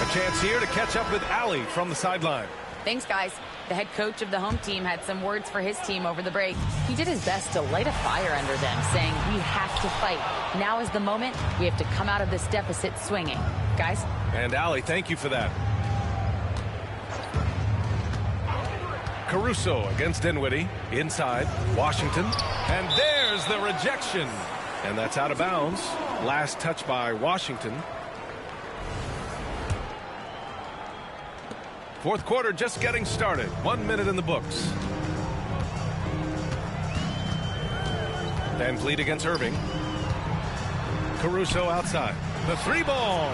Speaker 2: A chance here to catch up with Allie from the sideline.
Speaker 3: Thanks, guys. The head coach of the home team had some words for his team over the break. He did his best to light a fire under them, saying, we have to fight. Now is the moment. We have to come out of this deficit swinging. Guys?
Speaker 2: And Allie, thank you for that. Caruso against Dinwiddie. Inside. Washington. And there's the rejection. And that's out of bounds. Last touch by Washington. Fourth quarter just getting started. 1 minute in the books. Van Vliet against Irving. Caruso outside. The three ball.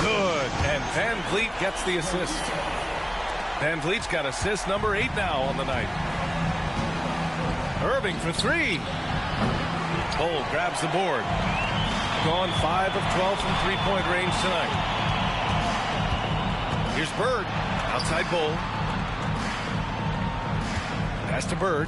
Speaker 2: Good. And Van Vliet gets the assist. Van Vliet's got assist number 8 now on the night. Irving for three. Cole grabs the board. Gone 5 of 12 from three-point range tonight. Here's Bird. Outside Bull. Pass to Bird.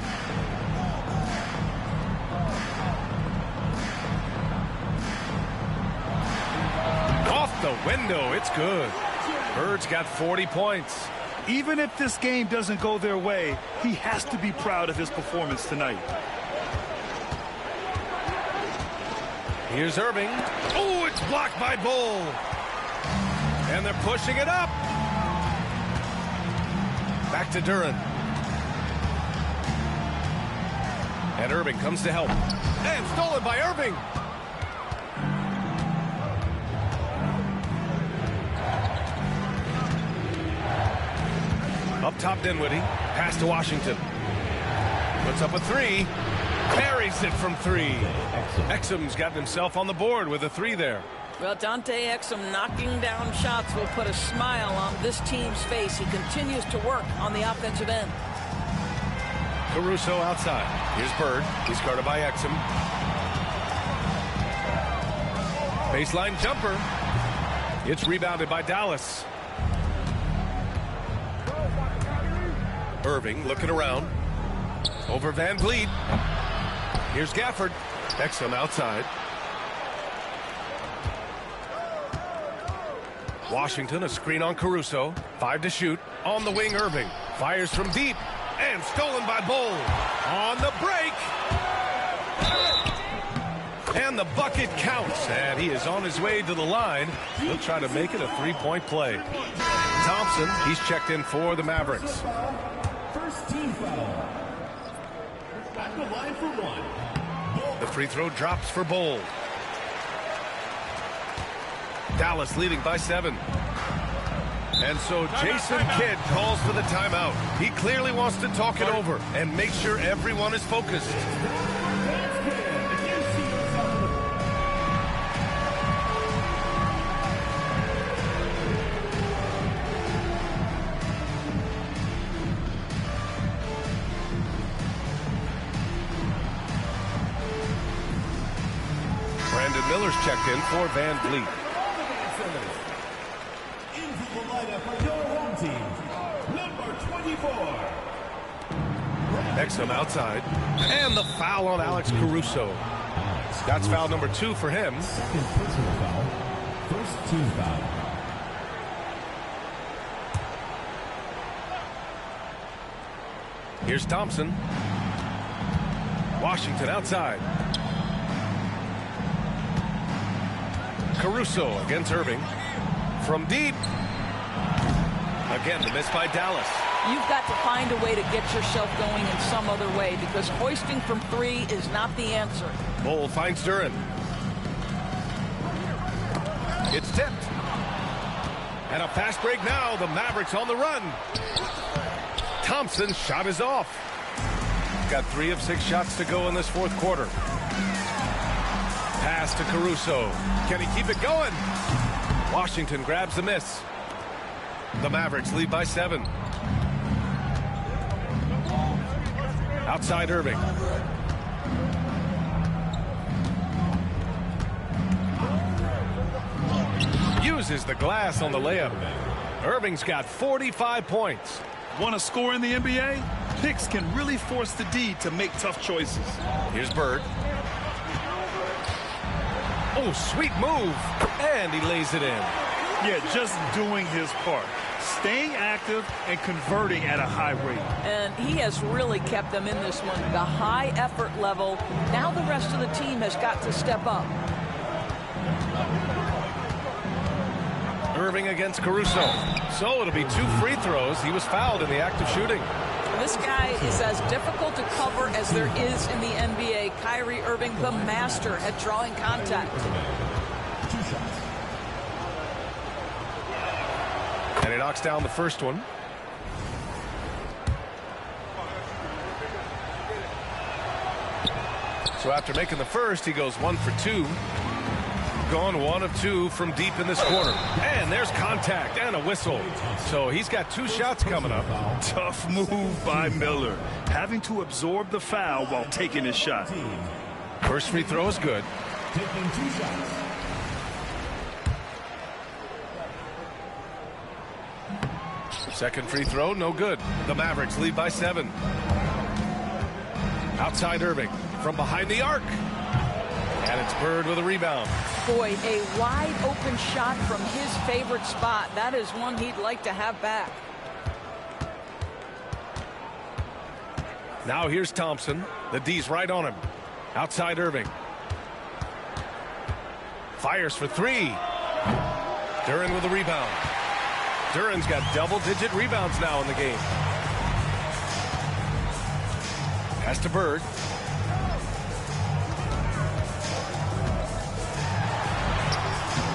Speaker 2: Off the window. It's good. Bird's got 40 points.
Speaker 1: Even if this game doesn't go their way, he has to be proud of his performance tonight.
Speaker 2: Here's Irving. Oh, it's blocked by Bull. And they're pushing it up. Back to Duran. And Irving comes to help. And stolen by Irving. Up top, Dinwiddie. Pass to Washington. Puts up a three. Parries it from three. Exum's got himself on the board with a three there.
Speaker 4: Well, Dante Exum knocking down shots will put a smile on this team's face. He continues to work on the offensive end.
Speaker 2: Caruso outside. Here's Bird. He's guarded by Exum. Baseline jumper. It's rebounded by Dallas. Irving looking around. Over Van Vliet. Here's Gafford. Exum outside. Washington, a screen on Caruso. 5 to shoot. On the wing, Irving. Fires from deep. And stolen by Bull. On the break. And the bucket counts. And he is on his way to the line. He'll try to make it a three-point play. Thompson, he's checked in for the Mavericks.
Speaker 5: First team foul. At the line for one.
Speaker 2: The free throw drops for Bull. Dallas leading by 7. And so Jason Kidd calls for the timeout. He clearly wants to talk it over and make sure everyone is focused. Brandon Miller's checked in for Van Vliet.
Speaker 5: Into the lineup for your home team, number 24.
Speaker 2: Exum outside. And the foul on Alex Caruso. That's foul number 2 for him.
Speaker 5: Second personal foul. First team foul.
Speaker 2: Here's Thompson. Washington outside. Caruso against Irving. From deep. Again, the miss by Dallas.
Speaker 4: You've got to find a way to get yourself going in some other way, because hoisting from 3 is not the answer.
Speaker 2: Bull finds Duran. It's tipped. And a fast break now. The Mavericks on the run. Thompson's shot is off. got 3 of 6 shots to go in this fourth quarter. Pass to Caruso. Can he keep it going? Washington grabs the miss. The Mavericks lead by 7. Outside Irving. Uses the glass on the layup. Irving's got 45 points.
Speaker 1: Want to score in the NBA? Picks can really force the D to make tough choices.
Speaker 2: Here's Bird. Oh, sweet move. And he lays it in.
Speaker 1: Yeah, just doing his part. Staying active and converting at a high rate.
Speaker 4: And he has really kept them in this one. The high effort level. Now the rest of the team has got to step up.
Speaker 2: Irving against Caruso. So it'll be 2 free throws. He was fouled in the act of shooting.
Speaker 4: This guy is as difficult to cover as there is in the NBA. Kyrie Irving, the master at drawing contact.
Speaker 2: And he knocks down the first one. So after making the first, he goes 1 for 2. Gone 1 of 2 from deep in this quarter. And there's contact and a whistle. So he's got 2 shots coming up.
Speaker 1: Tough move by Miller, having to absorb the foul while taking his shot.
Speaker 2: First free throw is good.
Speaker 5: Taking 2 shots.
Speaker 2: Second free throw, no good. The Mavericks lead by 7. Outside Irving from behind the arc. And it's Bird with a rebound.
Speaker 4: Boy, a wide open shot from his favorite spot. That is one he'd like to have back.
Speaker 2: Now here's Thompson. The D's right on him. Outside Irving. Fires for 3. Duren with a rebound. Duren's got double-digit rebounds now in the game. Pass to Bird.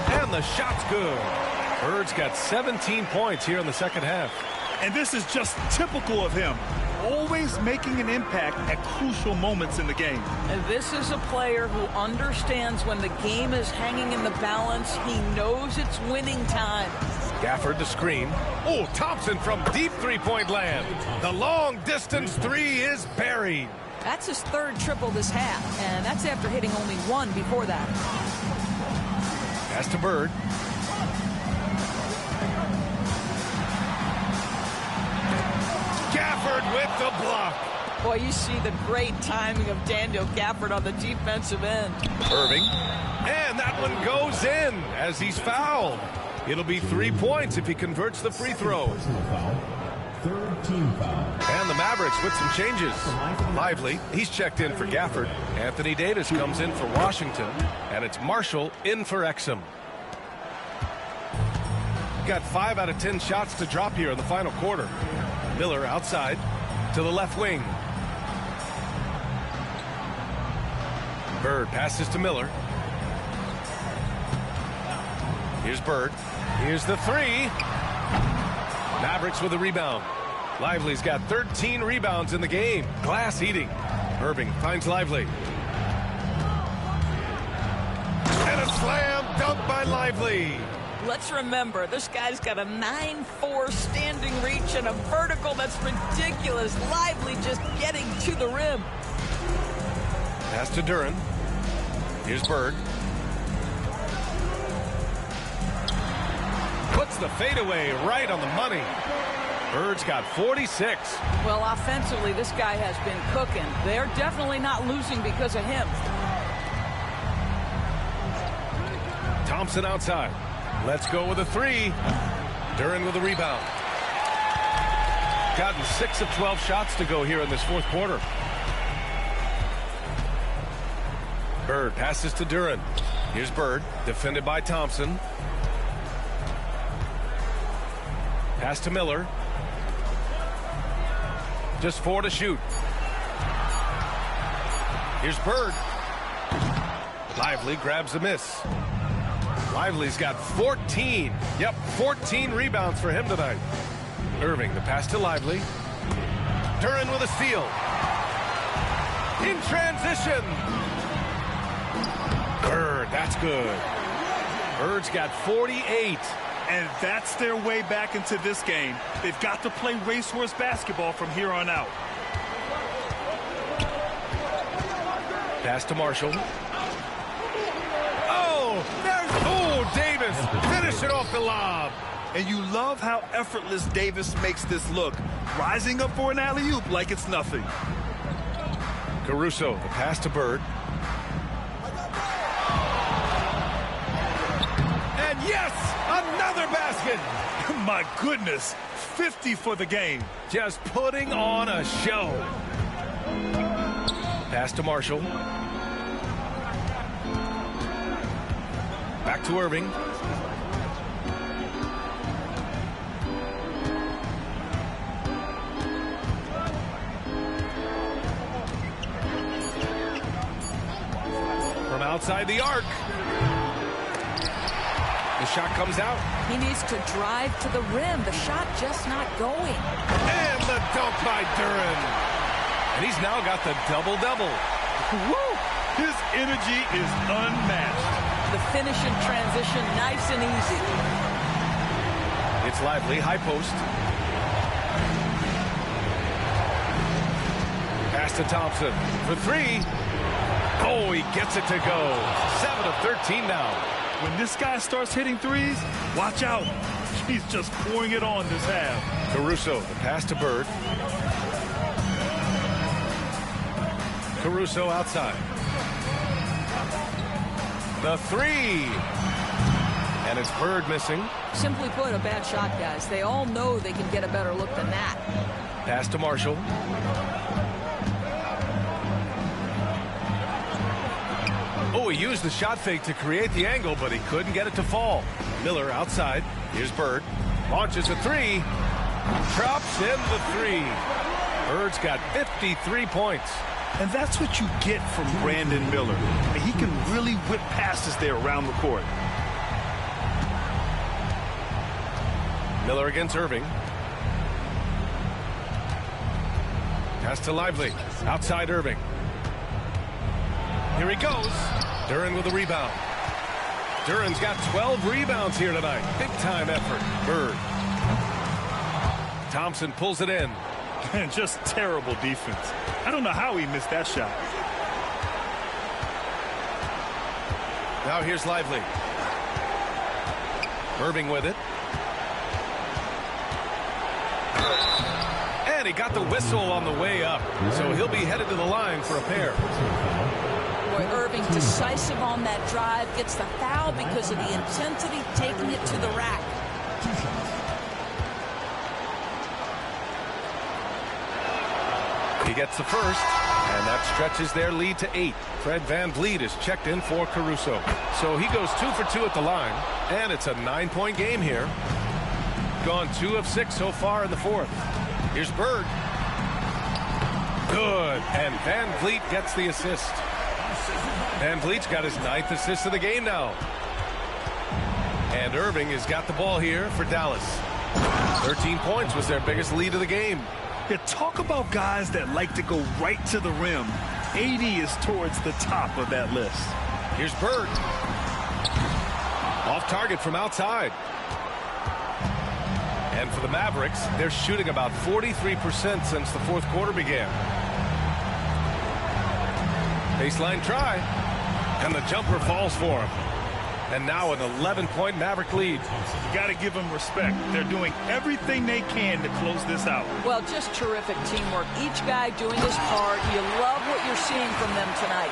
Speaker 2: And the shot's good. Bird's got 17 points here in the second half.
Speaker 1: And this is just typical of him. Always making an impact at crucial moments in the game.
Speaker 4: And this is a player who understands when the game is hanging in the balance. He knows it's winning time.
Speaker 2: Gafford to screen. Oh, Thompson from deep three-point land. The long-distance 3 is buried.
Speaker 4: That's his 3rd triple this half, and that's after hitting only 1 before that.
Speaker 2: Pass to Bird. Gafford with the block.
Speaker 4: Boy, you see the great timing of Daniel Gafford on the defensive end.
Speaker 2: Irving. And that one goes in as he's fouled. It'll be 3 points if he converts the free throw.
Speaker 5: 3rd team foul.
Speaker 2: And the Mavericks with some changes. Lively, he's checked in for Gafford. Anthony Davis comes in for Washington. And it's Marshall in for Exum. Got 5 out of 10 shots to drop here in the final quarter. Miller outside to the left wing. Bird passes to Miller. Here's Bird. Here's the 3. Mavericks with a rebound. Lively's got 13 rebounds in the game. Glass eating. Irving finds Lively. And a slam dunk by Lively.
Speaker 4: Let's remember, this guy's got a 9'4" standing reach and a vertical that's ridiculous. Lively just getting to the rim.
Speaker 2: Pass to Duren. Here's Bird. Puts the fadeaway right on the money. Bird's got 46.
Speaker 4: Well, offensively, this guy has been cooking. They're definitely not losing because of him.
Speaker 2: Thompson outside. Let's go with a 3. Duren with a rebound. Gotten 6 of 12 shots to go here in this fourth quarter. Bird passes to Duren. Here's Bird, defended by Thompson. Pass to Miller. Just 4 to shoot. Here's Bird. Lively grabs a miss. Lively's got 14. Yep, 14 rebounds for him tonight. Irving, the pass to Lively. Duren with a steal. In transition. Bird, that's good. Bird's got 48.
Speaker 1: And that's their way back into this game. They've got to play racehorse basketball from here on out.
Speaker 2: Pass to Marshall. Oh, Davis. Finish it off the lob.
Speaker 1: And you love how effortless Davis makes this look. Rising up for an alley-oop like it's nothing.
Speaker 2: Caruso, the pass to Bird. And yes, another basket.
Speaker 1: My goodness, 50 for the game.
Speaker 2: Just putting on a show. Pass to Marshall. Back to Irving. From outside the arc. The shot comes out.
Speaker 4: He needs to drive to the rim. The shot just not going.
Speaker 2: And the dunk by Duren. And he's now got the double-double.
Speaker 1: Woo! His energy is unmatched.
Speaker 4: The finish in transition, nice and easy.
Speaker 2: It's Lively, high post. Pass to Thompson for three. Oh, he gets it to go. 7 of 13 now.
Speaker 1: When this guy starts hitting threes, watch out. He's just pouring it on this half.
Speaker 2: Caruso, the pass to Bird. Caruso outside. The three. And it's Bird missing.
Speaker 4: Simply put, a bad shot, guys. They all know they can get a better look than that.
Speaker 2: Pass to Marshall. Oh, he used the shot fake to create the angle, but he couldn't get it to fall. Miller outside. Here's Bird. Launches a three. Drops in the three. Bird's got 53 points.
Speaker 1: And that's what you get from Brandon Miller. He can really whip passes there around the court.
Speaker 2: Miller against Irving. Pass to Lively. Outside Irving. Here he goes. Duren with a rebound. Duren's got 12 rebounds here tonight. Big time effort. Bird. Thompson pulls it in.
Speaker 1: And just terrible defense. I don't know how he missed that shot.
Speaker 2: Now here's Lively. Irving with it. And he got the whistle on the way up. So he'll be headed to the line for a pair.
Speaker 4: Boy, Irving decisive on that drive. Gets the foul because of the intensity, taking it to the rack.
Speaker 2: He gets the first, and that stretches their lead to 8. Fred VanVleet is checked in for Caruso. So he goes 2 for 2 at the line, and it's a 9-point game here. Gone 2 of 6 so far in the fourth. Here's Bird. Good, and VanVleet gets the assist. VanVleet's got his 9th assist of the game now. And Irving has got the ball here for Dallas. 13 points was their biggest lead of the game.
Speaker 1: Yeah, talk about guys that like to go right to the rim. AD is towards the top of that list.
Speaker 2: Here's Bird. Off target from outside. And for the Mavericks, they're shooting about 43% since the fourth quarter began. Baseline try. And the jumper falls for him. And now an 11-point Maverick lead.
Speaker 1: You got to give them respect. They're doing everything they can to close this out.
Speaker 4: Well, just terrific teamwork. Each guy doing his part. You love what you're seeing from them tonight.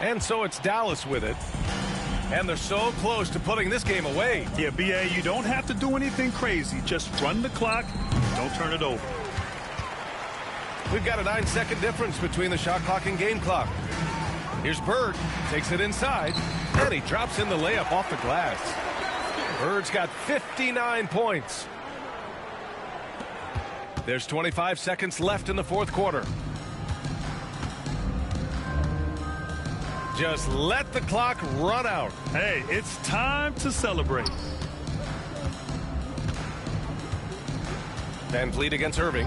Speaker 2: And so it's Dallas with it. And they're so close to putting this game away.
Speaker 1: Yeah, B.A., you don't have to do anything crazy. Just run the clock. Don't turn it over.
Speaker 2: We've got a 9-second difference between the shot clock and game clock. Here's Bird. Takes it inside. And he drops in the layup off the glass. Bird's got 59 points. There's 25 seconds left in the fourth quarter. Just let the clock run out.
Speaker 1: Hey, it's time to celebrate.
Speaker 2: Van Vliet against Irving.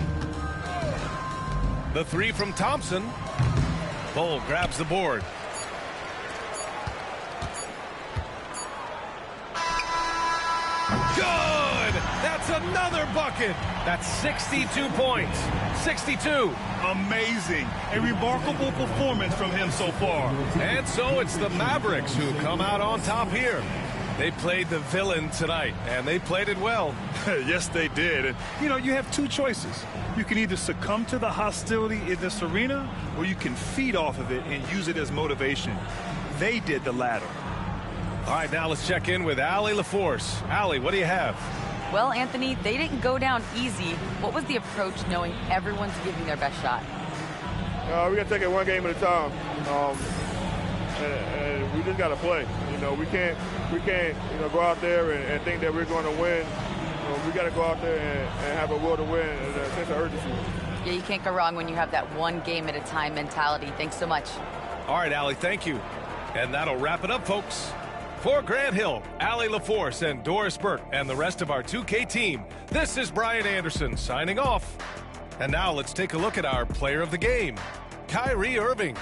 Speaker 2: The three from Thompson. Bull grabs the board. Good! That's another bucket. That's 62 points. 62.
Speaker 1: Amazing. A remarkable performance from him so far.
Speaker 2: And so it's the Mavericks who come out on top here. They played the villain tonight, and they played it well.
Speaker 1: Yes, they did. And, you know, you have two choices. You can either succumb to the hostility in this arena, or you can feed off of it and use it as motivation. They did the latter.
Speaker 2: All right, now let's check in with Allie LaForce. Allie, what do you have?
Speaker 3: Well, Anthony, they didn't go down easy. What was the approach knowing everyone's giving their best shot?
Speaker 10: We got to take it one game at a time. And we just got to play. You know, we can't, go out there and think that we're going to win. We got to go out there and have a will to win and a sense of urgency.
Speaker 3: Yeah, you can't go wrong when you have that one game at a time mentality. Thanks so much.
Speaker 2: All right, Allie, thank you. And that'll wrap it up, folks. For Grant Hill, Allie LaForce, and Doris Burke, and the rest of our 2K team, this is Brian Anderson signing off. And now let's take a look at our player of the game, Kyrie Irving.